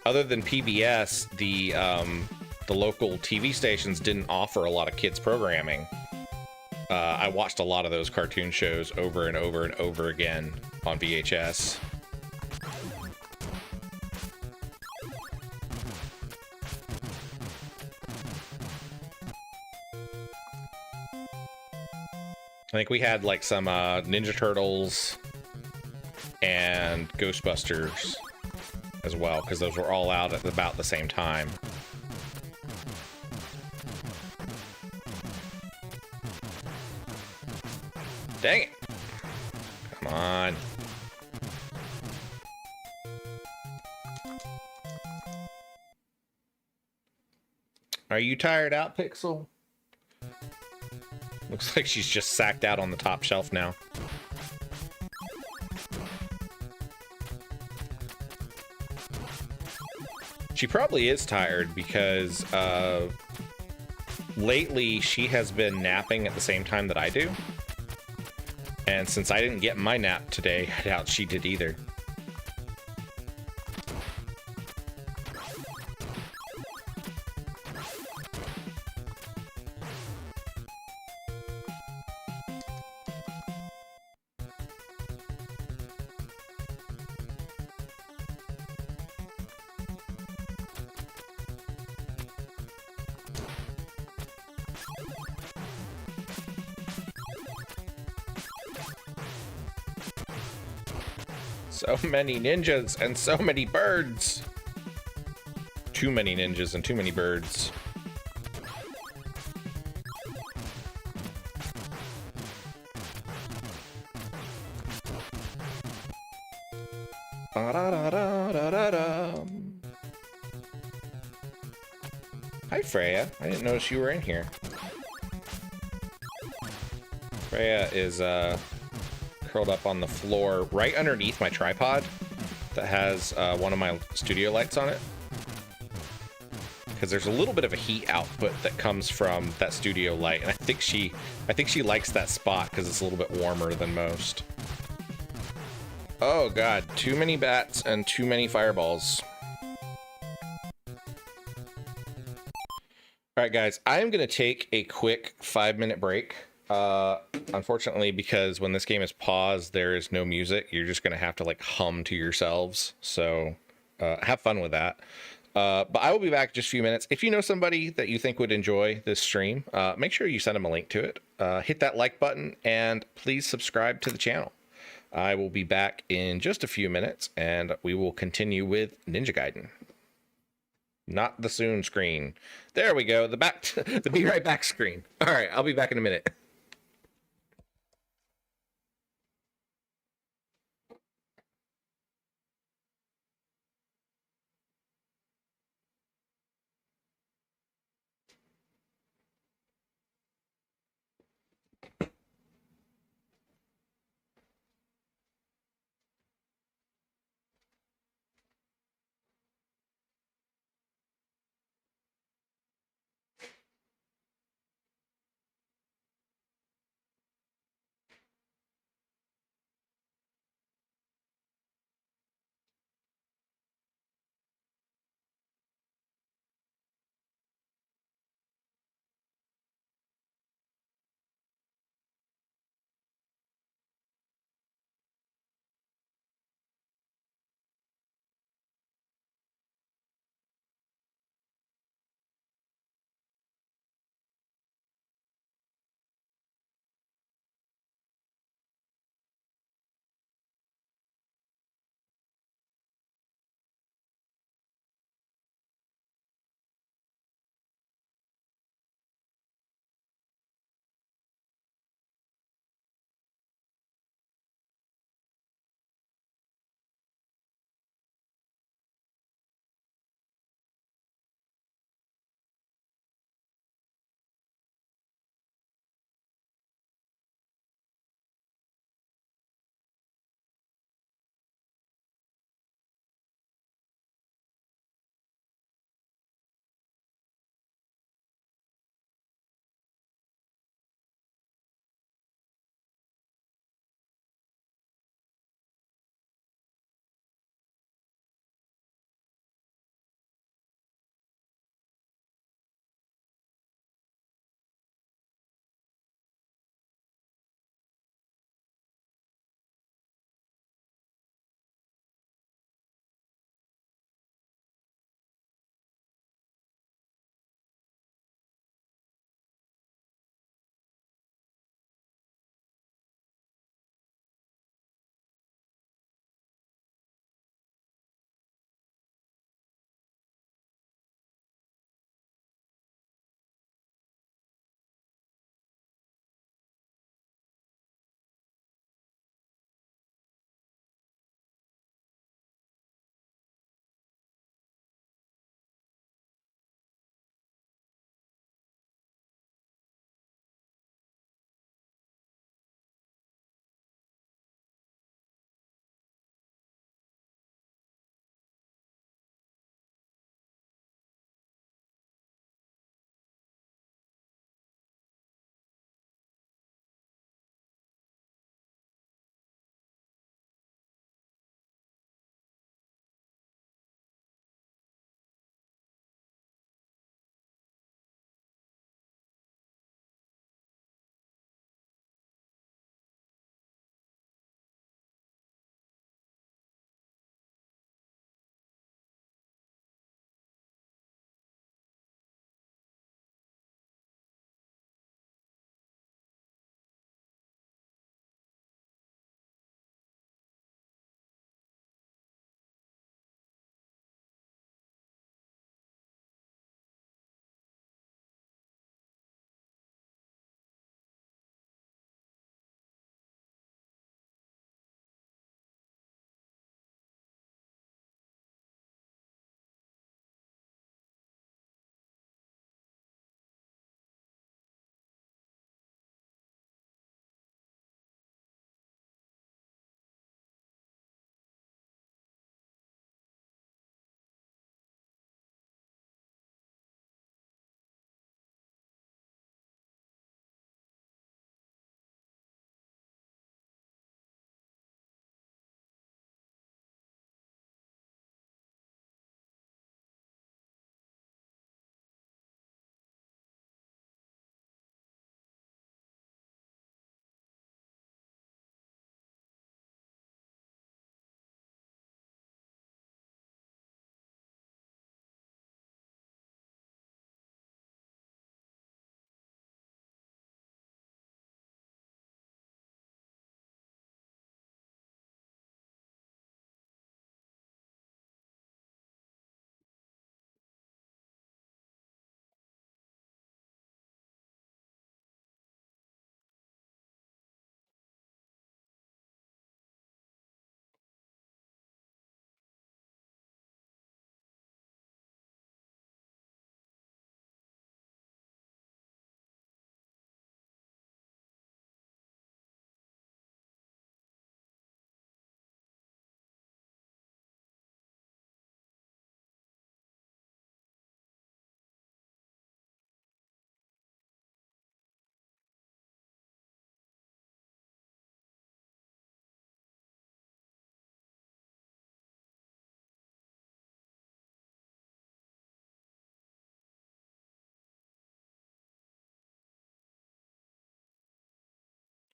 other than PBS, the local TV stations didn't offer a lot of kids programming. I watched a lot of those cartoon shows over and over and over again on VHS. I think we had like some Ninja Turtles and Ghostbusters as well, because those were all out at about the same time. Dang it. Come on. Are you tired out, Pixel? Looks like she's just sacked out on the top shelf now. She probably is tired because lately she has been napping at the same time that I do. And since I didn't get my nap today, I doubt she did either. So many ninjas and so many birds. Too many ninjas and too many birds. Hi, Freya. I didn't notice you were in here. Freya is curled up on the floor right underneath my tripod that has one of my studio lights on it. Because there's a little bit of a heat output that comes from that studio light, and I think she likes that spot because it's a little bit warmer than most. Oh god, too many bats and too many fireballs. All right, guys, I am going to take a quick 5-minute break. Unfortunately, because when this game is paused, there is no music. You're just going to have to like hum to yourselves. So have fun with that. But I will be back in just a few minutes. If you know somebody that you think would enjoy this stream, make sure you send them a link to it. Hit that like button and please subscribe to the channel. I will be back in just a few minutes and we will continue with Ninja Gaiden. Not the soon screen. There we go. The back, the be right back screen. All right, I'll be back in a minute.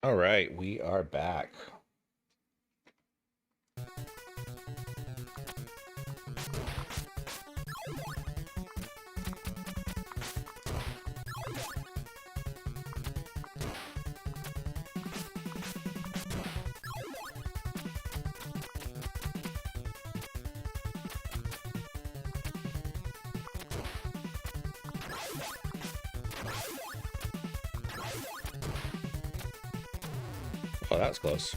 All right, we are back. Oh, that was close.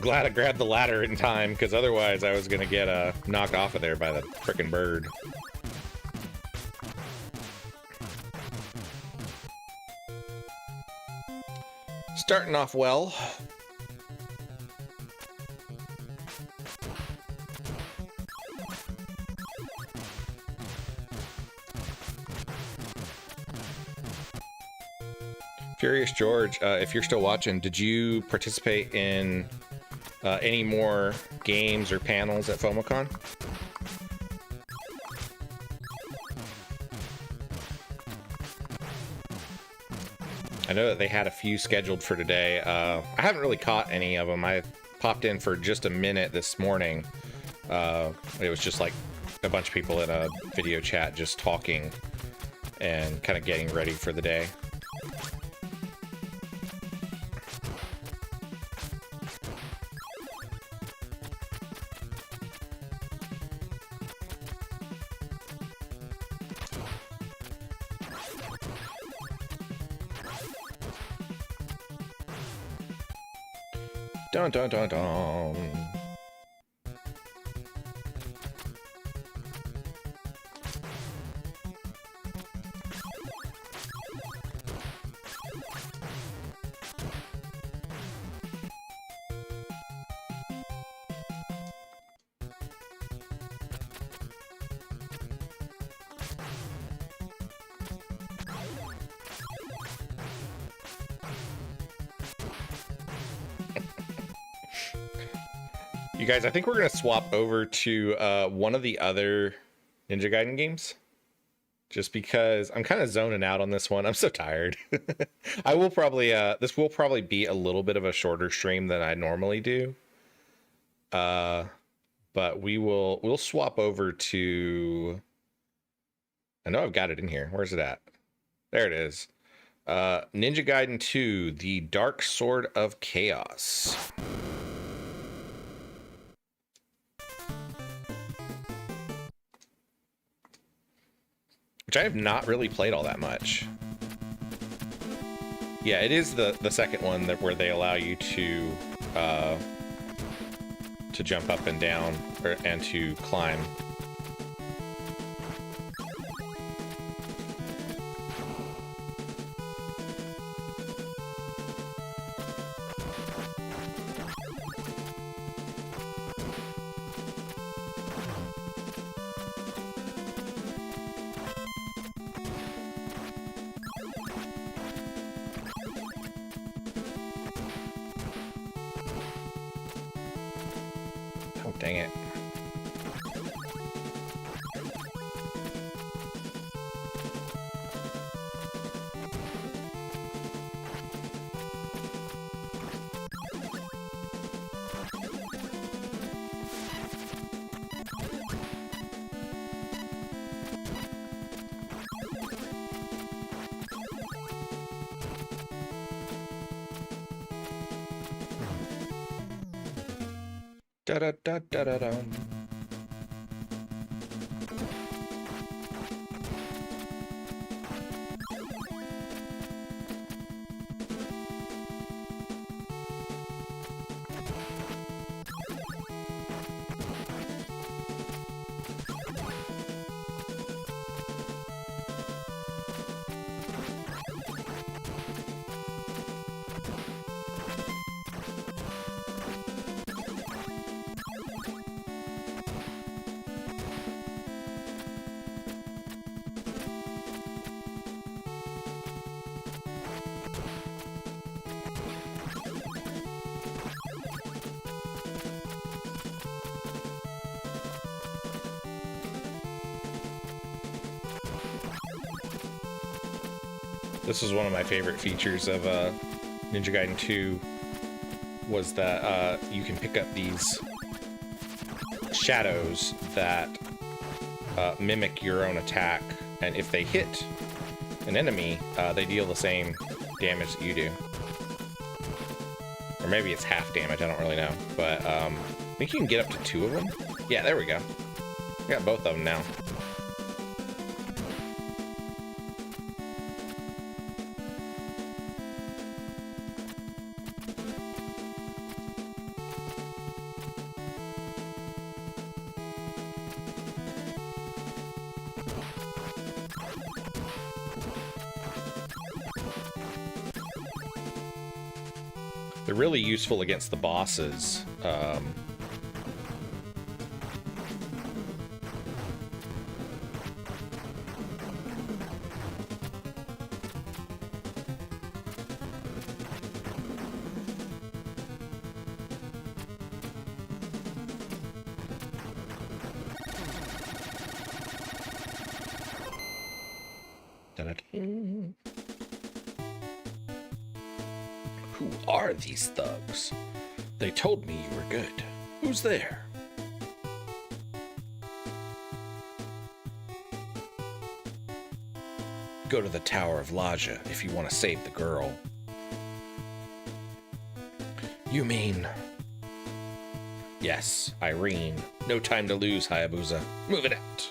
Glad I grabbed the ladder in time, because otherwise I was going to get knocked off of there by the frickin' bird. Starting off well. Furious George, if you're still watching, did you participate in any more games or panels at FOMOCon? I know that they had a few scheduled for today. I haven't really caught any of them. I popped in for just a minute this morning. It was just like a bunch of people in a video chat just talking and kind of getting ready for the day. Dun dun dun dun. You guys, I think we're going to swap over to one of the other Ninja Gaiden games. Just because I'm kind of zoning out on this one. I'm so tired. I will probably, this will probably be a little bit of a shorter stream than I normally do. But we'll swap over to, I know I've got it in here. Where's it at? There it is. Ninja Gaiden 2, The Dark Sword of Chaos. Which I have not really played all that much. Yeah, it is the second one that where they allow you to jump up and down and to climb. Oh, dang it. Da da da da da da. This is one of my favorite features of Ninja Gaiden 2 was that you can pick up these shadows that mimic your own attack, and if they hit an enemy, they deal the same damage that you do. Or maybe it's half damage, I don't really know. But I think you can get up to 2 of them. Yeah, there we go. I got both of them now. They're really useful against the bosses. Who are these thugs? They told me you were good. Who's there? Go to the Tower of Laja if you want to save the girl. You mean... Yes, Irene. No time to lose, Hayabusa. Move it out.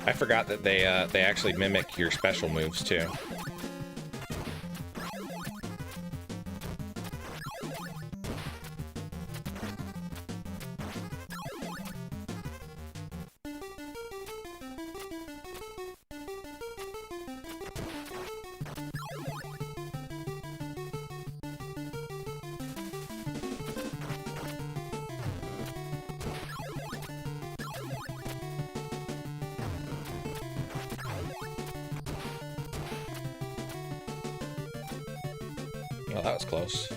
I forgot that they actually mimic your special moves too. Oh, that was close.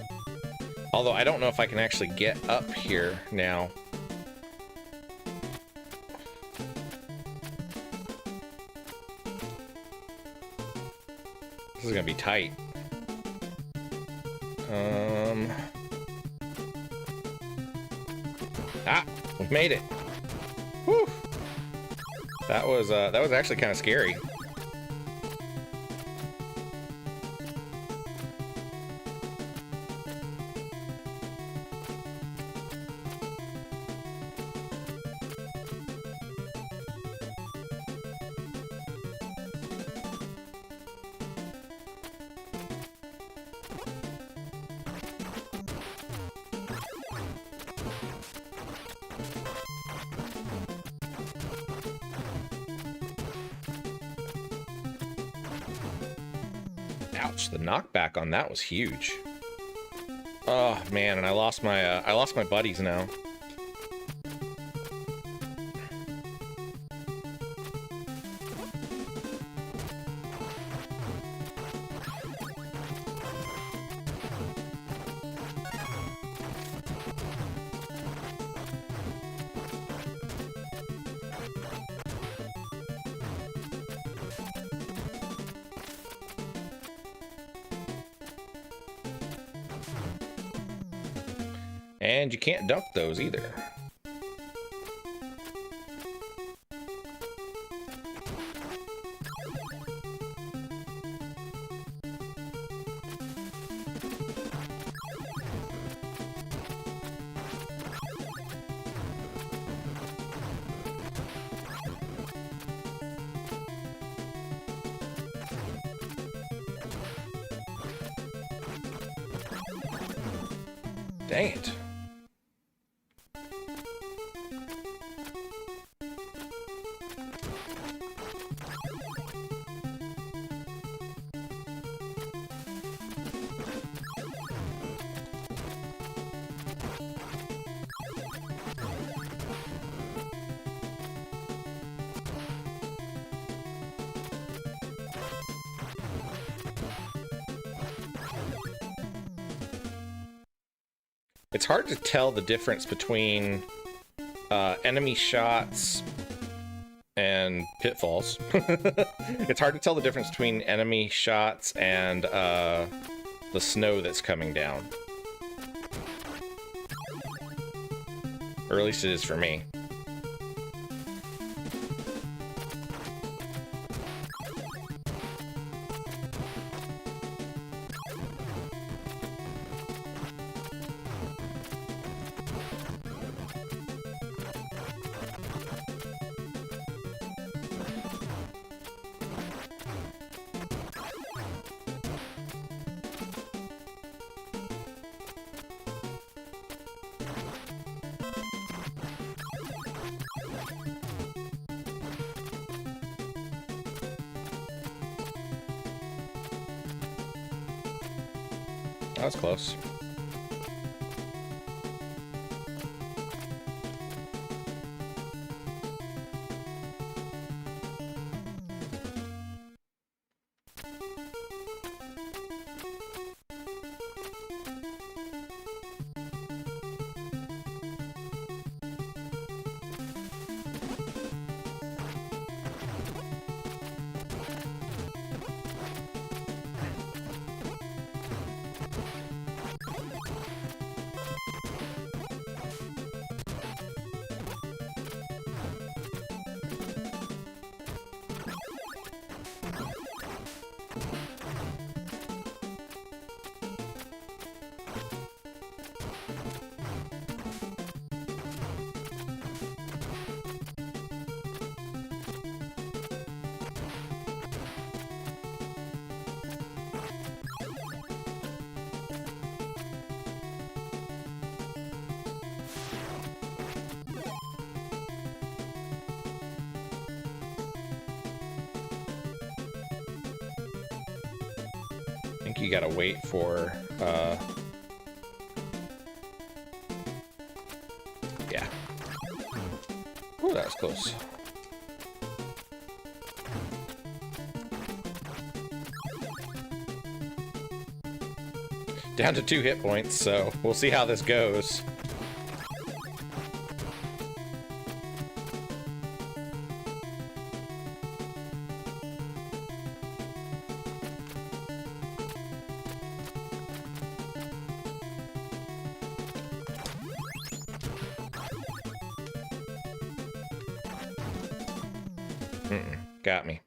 Although I don't know if I can actually get up here now. This is gonna be tight. Ah, we made it. Whew. That was actually kind of scary. Ouch, the knockback on that was huge. Oh man, and I lost my buddies now. And you can't duck those either. Dang it. It's hard to tell the difference between enemy shots and pitfalls. It's hard to tell the difference between enemy shots and the snow that's coming down. Or at least it is for me. That was close. I think you gotta wait for, yeah. Oh, that was close. Down to 2 hit points, so we'll see how this goes. Got me.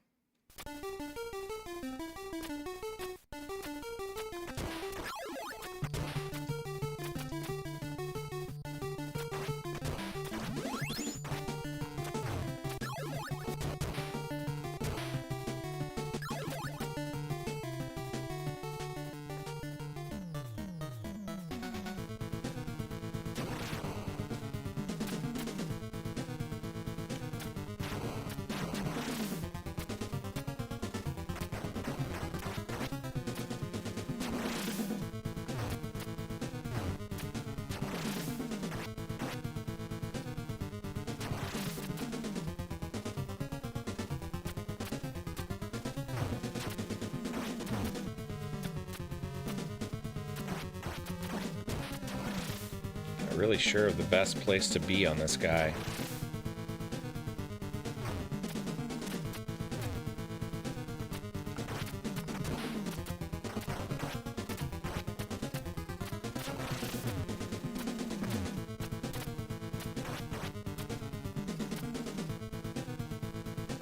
Really sure of the best place to be on this guy.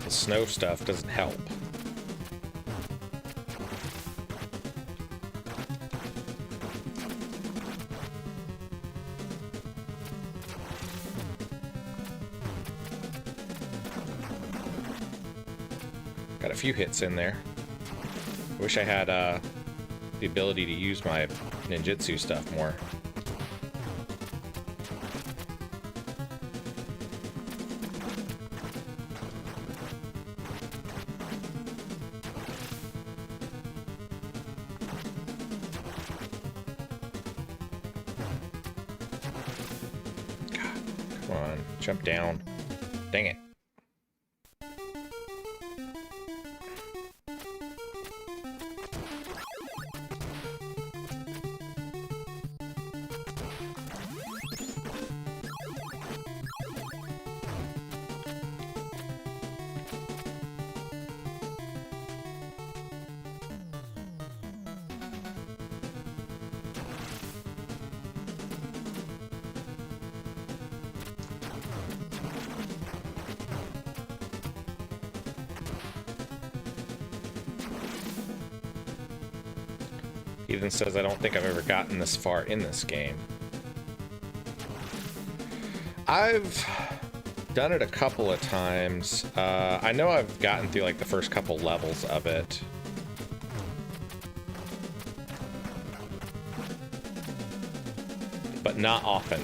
The snow stuff doesn't help. Got a few hits in there. Wish I had the ability to use my ninjutsu stuff more. Come on, jump down. Dang it. Ethan says, I don't think I've ever gotten this far in this game. I've done it a couple of times. I know I've gotten through like the first couple levels of it. But not often.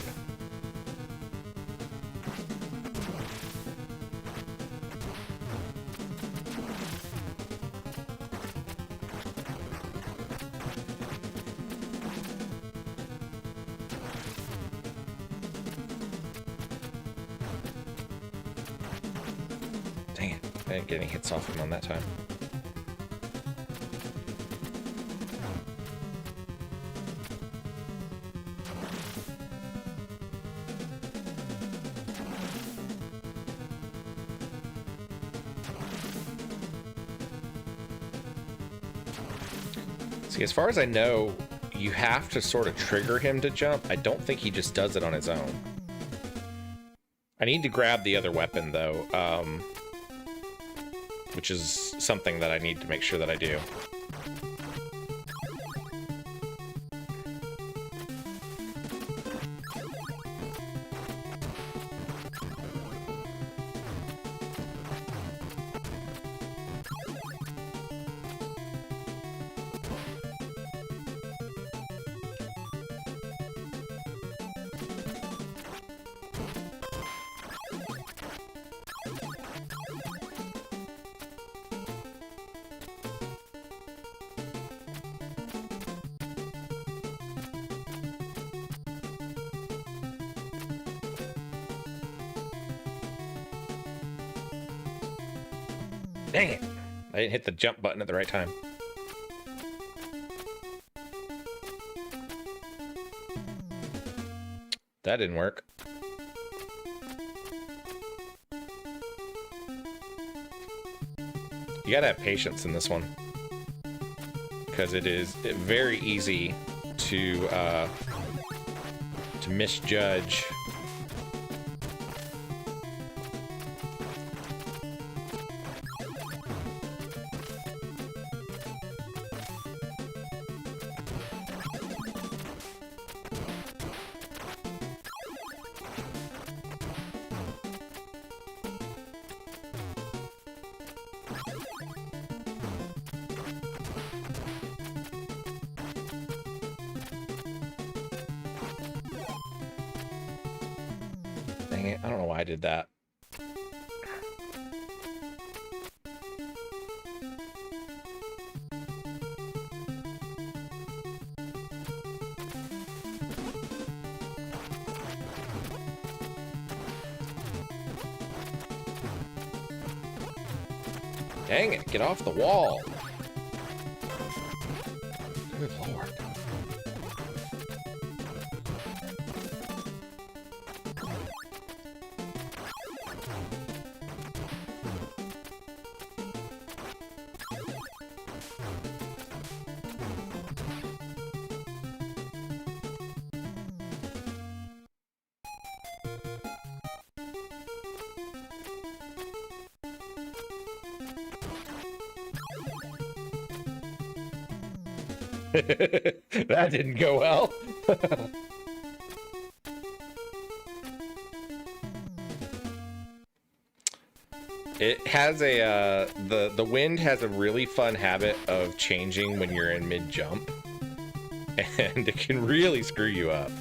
I didn't get any hits off him on that time. See, as far as I know, you have to sort of trigger him to jump. I don't think he just does it on his own. I need to grab the other weapon, though. Which is something that I need to make sure that I do. Dang it! I didn't hit the jump button at the right time. That didn't work. You gotta have patience in this one, because it is very easy to misjudge. Dang it, I don't know why I did that. Dang it, get off the wall. Good Lord. That didn't go well. It has a the wind has a really fun habit of changing when you're in mid jump, and it can really screw you up.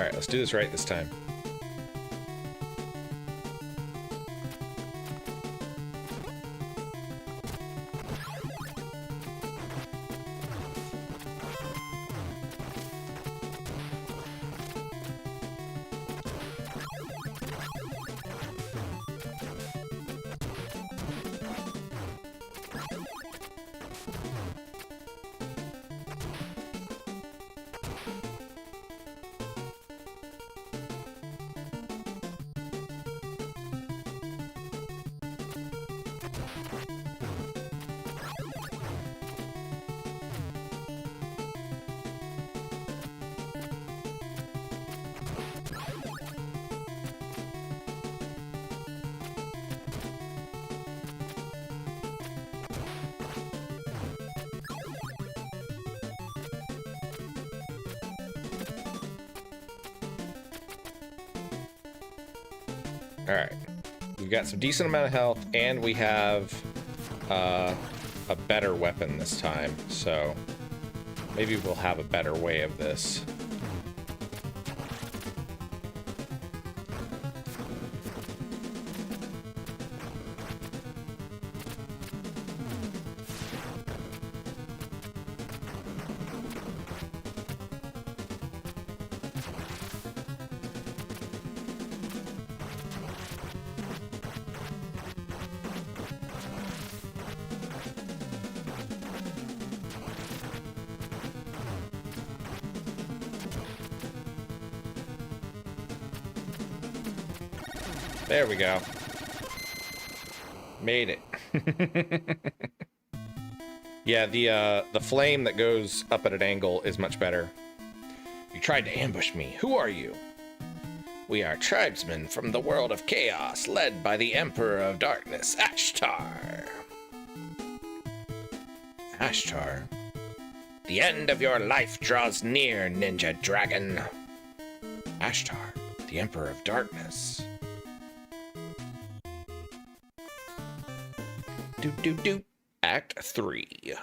All right, let's do this right this time. All right, we've got some decent amount of health, and we have a better weapon this time, so maybe we'll have a better way of this. There we go. Made it. Yeah, the flame that goes up at an angle is much better. You tried to ambush me. Who are you? We are tribesmen from the world of chaos, led by the Emperor of Darkness, Ashtar. Ashtar. The end of your life draws near, Ninja Dragon. Ashtar, the Emperor of Darkness. Act 3.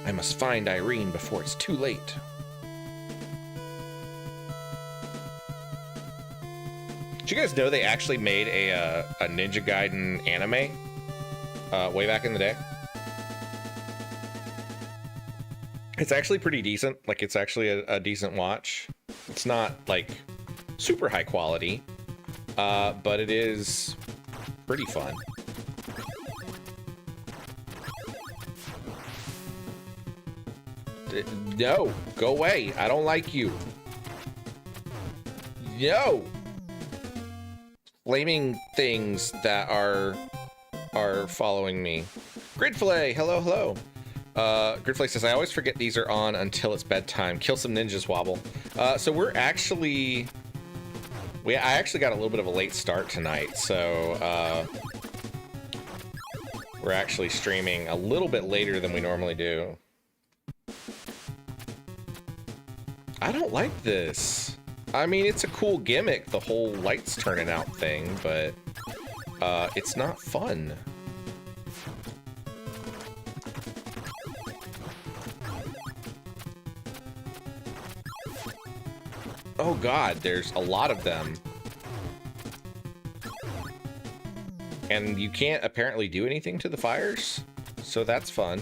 I must find Irene before it's too late. Did you guys know they actually made a Ninja Gaiden anime way back in the day? It's actually pretty decent. Like, it's actually a decent watch. It's not, like, super high quality, but it is pretty fun. No, go away. I don't like you. No. Flaming things that are following me. Gridflay, hello, hello. Gridflay says, I always forget these are on until it's bedtime. Kill some ninjas, Wobble. So we're actually... I actually got a little bit of a late start tonight, so we're actually streaming a little bit later than we normally do. I don't like this. I mean, it's a cool gimmick, the whole lights turning out thing, but it's not fun. Oh god, there's a lot of them. And you can't apparently do anything to the fires, so that's fun.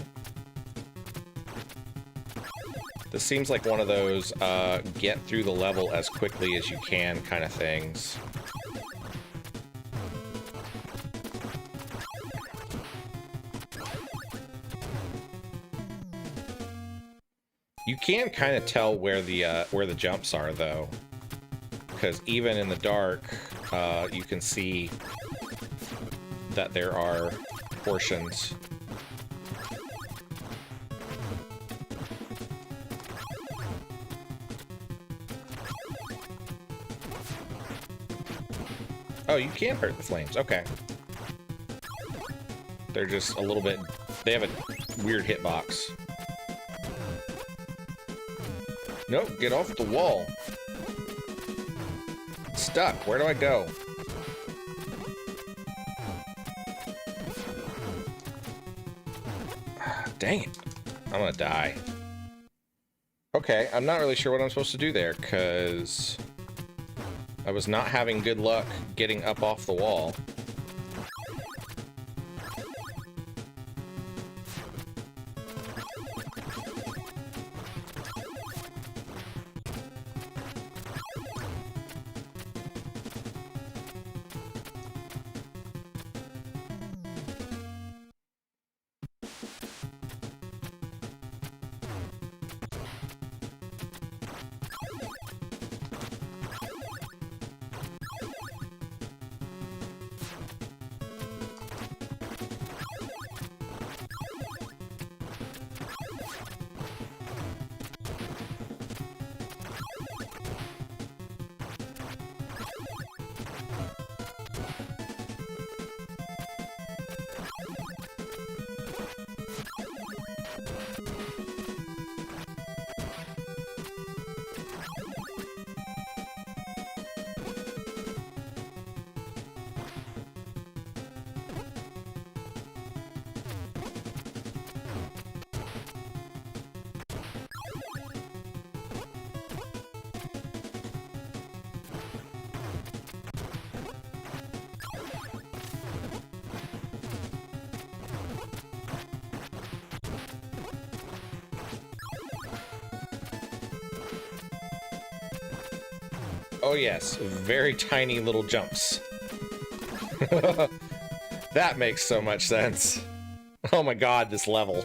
This seems like one of those get through the level as quickly as you can kind of things. You can kind of tell where the jumps are, though, because even in the dark, you can see that there are portions. Oh, you can hurt the flames. Okay. They're just a little bit... They have a weird hitbox. Nope, get off the wall. Stuck. Where do I go? Dang it. I'm gonna die. Okay, I'm not really sure what I'm supposed to do there, because I was not having good luck getting up off the wall. Oh yes, very tiny little jumps. That makes so much sense. Oh my god, this level.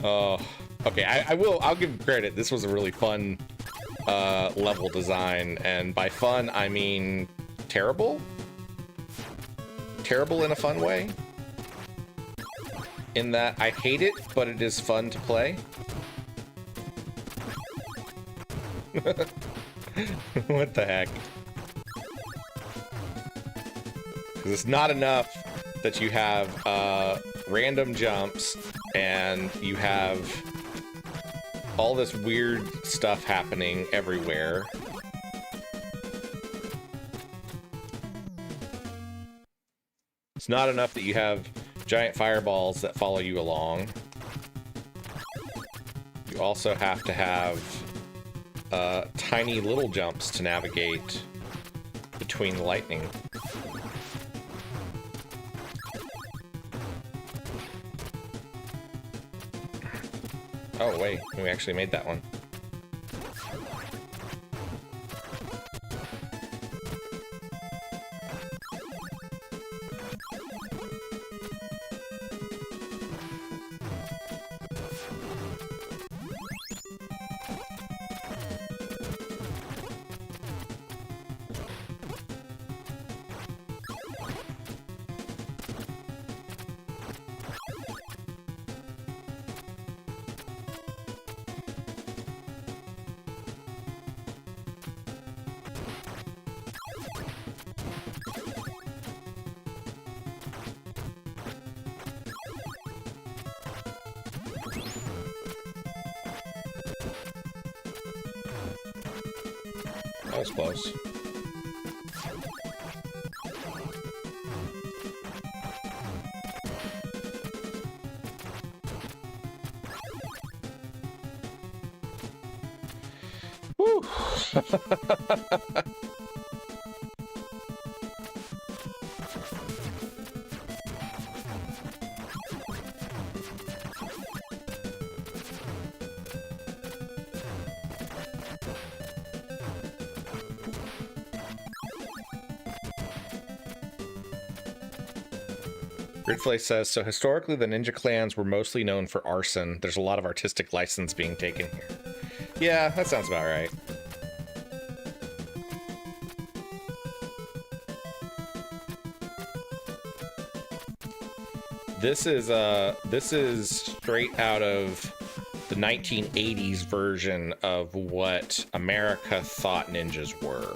Oh, okay, I'll give credit. This was a really fun level design, and by fun, I mean terrible? Terrible in a fun way? In that I hate it, but it is fun to play. What the heck? Because it's not enough that you have random jumps and you have all this weird stuff happening everywhere. It's not enough that you have giant fireballs that follow you along. You also have to have tiny little jumps to navigate between lightning. Oh wait, we actually made that one. That was close. Woo! Gridflay says, so historically the ninja clans were mostly known for arson. There's a lot of artistic license being taken here. Yeah, that sounds about right. This is straight out of the 1980s version of what America thought ninjas were.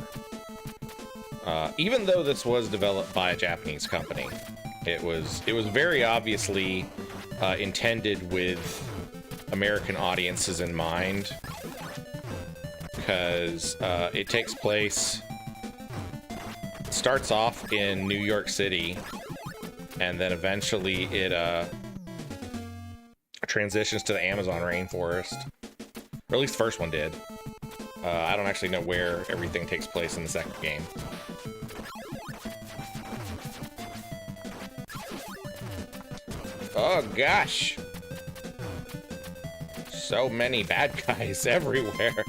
Even though this was developed by a Japanese company. It was very obviously intended with American audiences in mind, because it takes place, starts off in New York City, and then eventually it transitions to the Amazon rainforest, or at least the first one did. I don't actually know where everything takes place in the second game. Oh gosh, so many bad guys everywhere.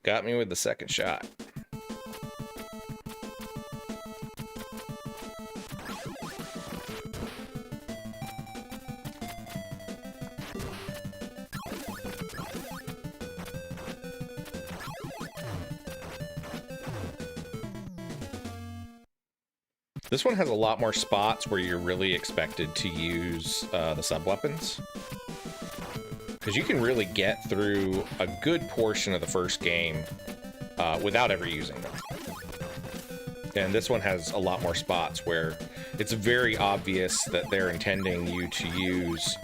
Got me with the second shot. This one has a lot more spots where you're really expected to use the sub-weapons. Because you can really get through a good portion of the first game without ever using them. And this one has a lot more spots where it's very obvious that they're intending you to use,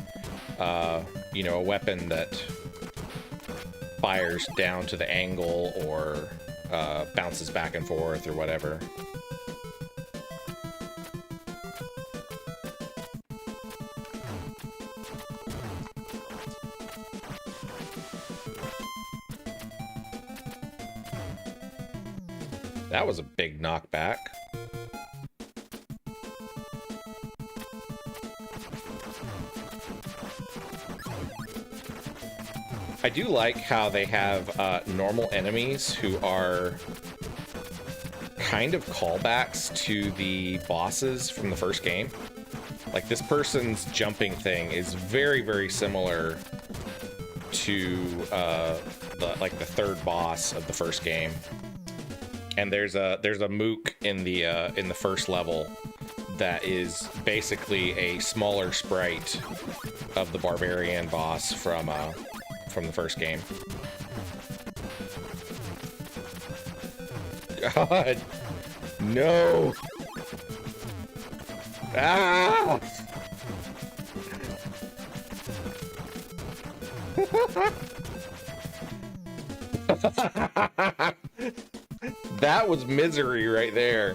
you know, a weapon that fires down to the angle or bounces back and forth or whatever. That was a big knockback. I do like how they have normal enemies who are kind of callbacks to the bosses from the first game. Like this person's jumping thing is very, very similar to the third boss of the first game. And there's a mook in the first level that is basically a smaller sprite of the barbarian boss from the first game. God, no! Ah! That was misery right there.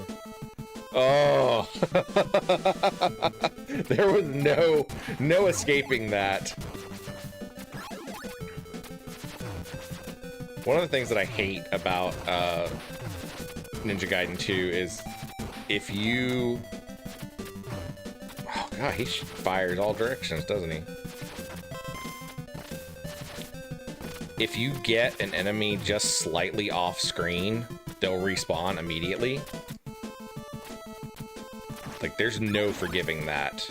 Oh, there was no escaping that. One of the things that I hate about Ninja Gaiden 2 is if you... Oh god, he fires all directions, doesn't he? If you get an enemy just slightly off screen, they'll respawn immediately. Like, there's no forgiving that.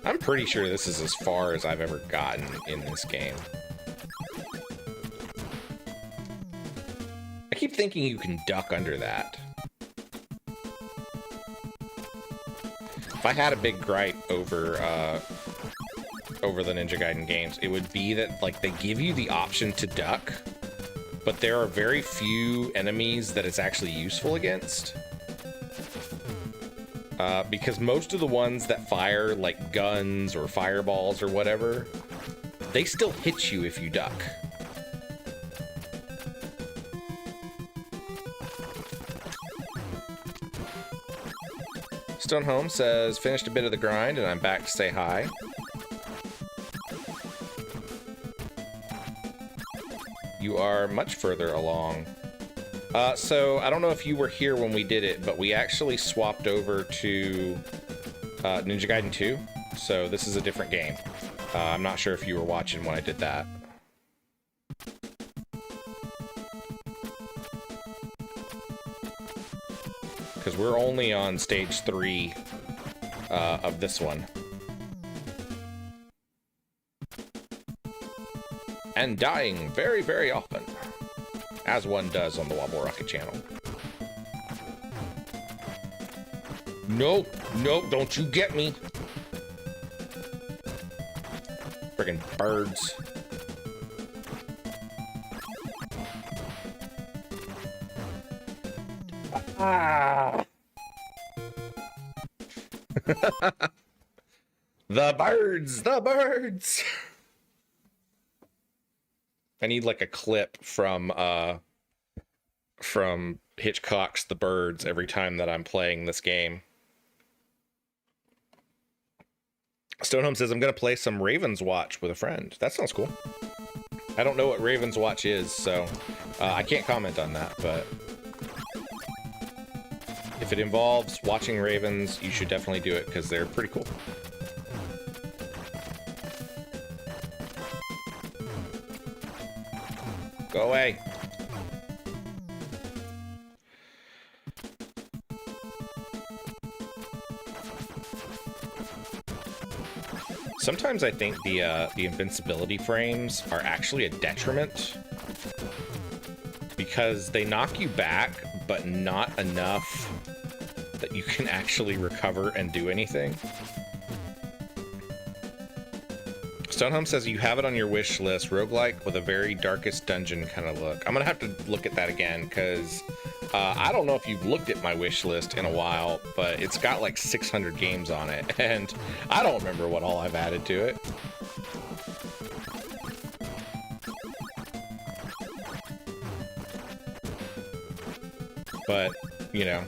I'm pretty sure this is as far as I've ever gotten in this game. I keep thinking you can duck under that. If I had a big gripe over the Ninja Gaiden games, it would be that, like, they give you the option to duck, but there are very few enemies that it's actually useful against. Because most of the ones that fire, like, guns or fireballs or whatever, they still hit you if you duck. Stone Home says, finished a bit of the grind and I'm back to say hi. You are much further along. So I don't know if you were here when we did it, but we actually swapped over to Ninja Gaiden 2. So this is a different game. I'm not sure if you were watching when I did that. Because we're only on stage 3 of this one. and dying very, very often, as one does on the Wobble Rocket channel. Nope, nope, don't you get me. Friggin' birds. Ah. The birds, the birds. I need like a clip from Hitchcock's The Birds every time that I'm playing this game. Stonehome says, I'm going to play some Raven's Watch with a friend. That sounds cool. I don't know what Raven's Watch is, so I can't comment on that, but if it involves watching ravens, you should definitely do it because they're pretty cool. Go away. Sometimes I think the invincibility frames are actually a detriment because they knock you back, but not enough that you can actually recover and do anything. Stonehome says you have it on your wish list, roguelike with a very Darkest Dungeon kind of look. I'm gonna have to look at that again because I don't know if you've looked at my wish list in a while, but it's got like 600 games on it, and I don't remember what all I've added to it. But, you know,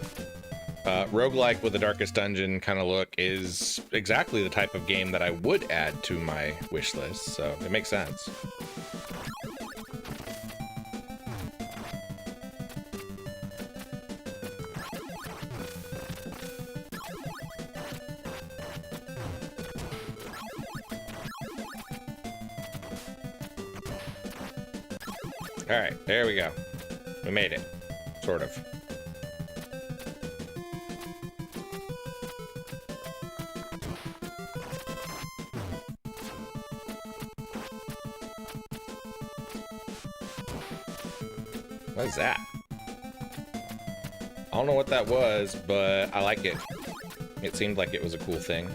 roguelike with the Darkest Dungeon kind of look is exactly the type of game that I would add to my wish list, so it makes sense. All right, there we go. We made it, sort of. What is that? I don't know what that was, but I like it. It seemed like it was a cool thing.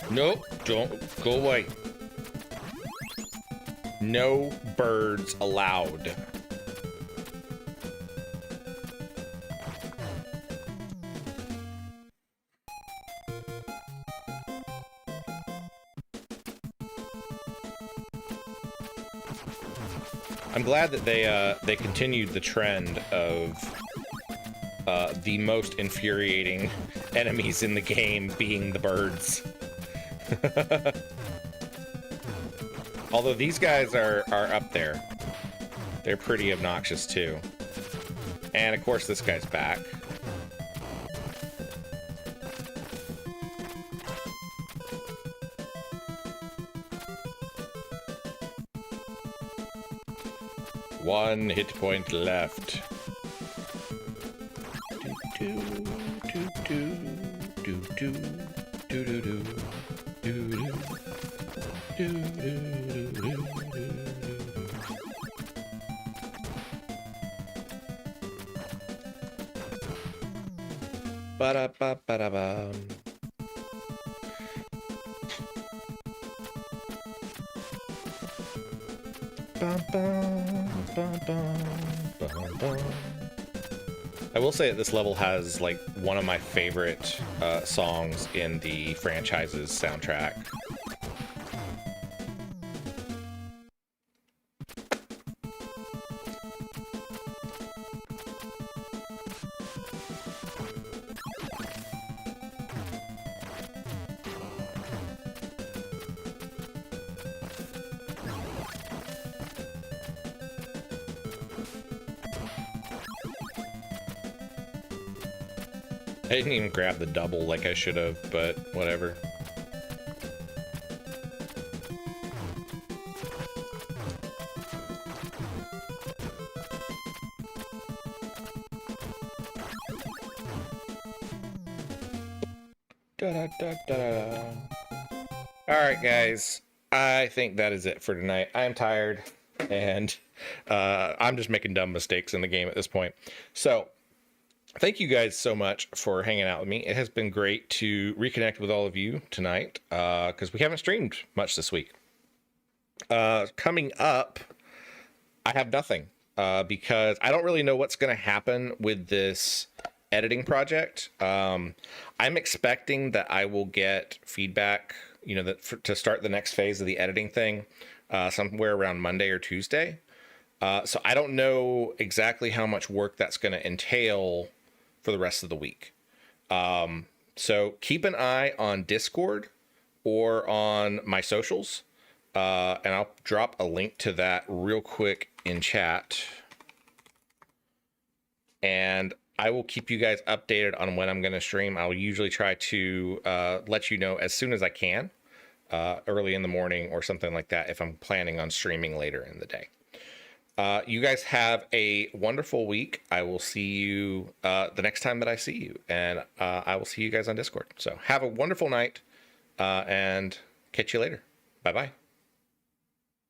Nope, don't go away. No birds allowed. I'm glad that they continued the trend of the most infuriating enemies in the game being the birds. Although these guys are up there. They're pretty obnoxious too. And of course this guy's back. One hit point left. Ba-da-ba-ba-da-bum. I will say that this level has like one of my favorite songs in the franchise's soundtrack. I didn't even grab the double like I should have, but whatever. Da, da, da, da, da. All right, guys. I think that is it for tonight. I am tired, and I'm just making dumb mistakes in the game at this point. So, thank you guys so much for hanging out with me. It has been great to reconnect with all of you tonight because we haven't streamed much this week. Coming up, I have nothing because I don't really know what's going to happen with this editing project. I'm expecting that I will get feedback, to start the next phase of the editing thing somewhere around Monday or Tuesday. So I don't know exactly how much work that's going to entail for the rest of the week. So keep an eye on Discord or on my socials. And I'll drop a link to that real quick in chat. And I will keep you guys updated on when I'm going to stream. I'll usually try to let you know as soon as I can, early in the morning or something like that, if I'm planning on streaming later in the day. You guys have a wonderful week. I will see you the next time that I see you. And I will see you guys on Discord. So have a wonderful night and catch you later. Bye-bye.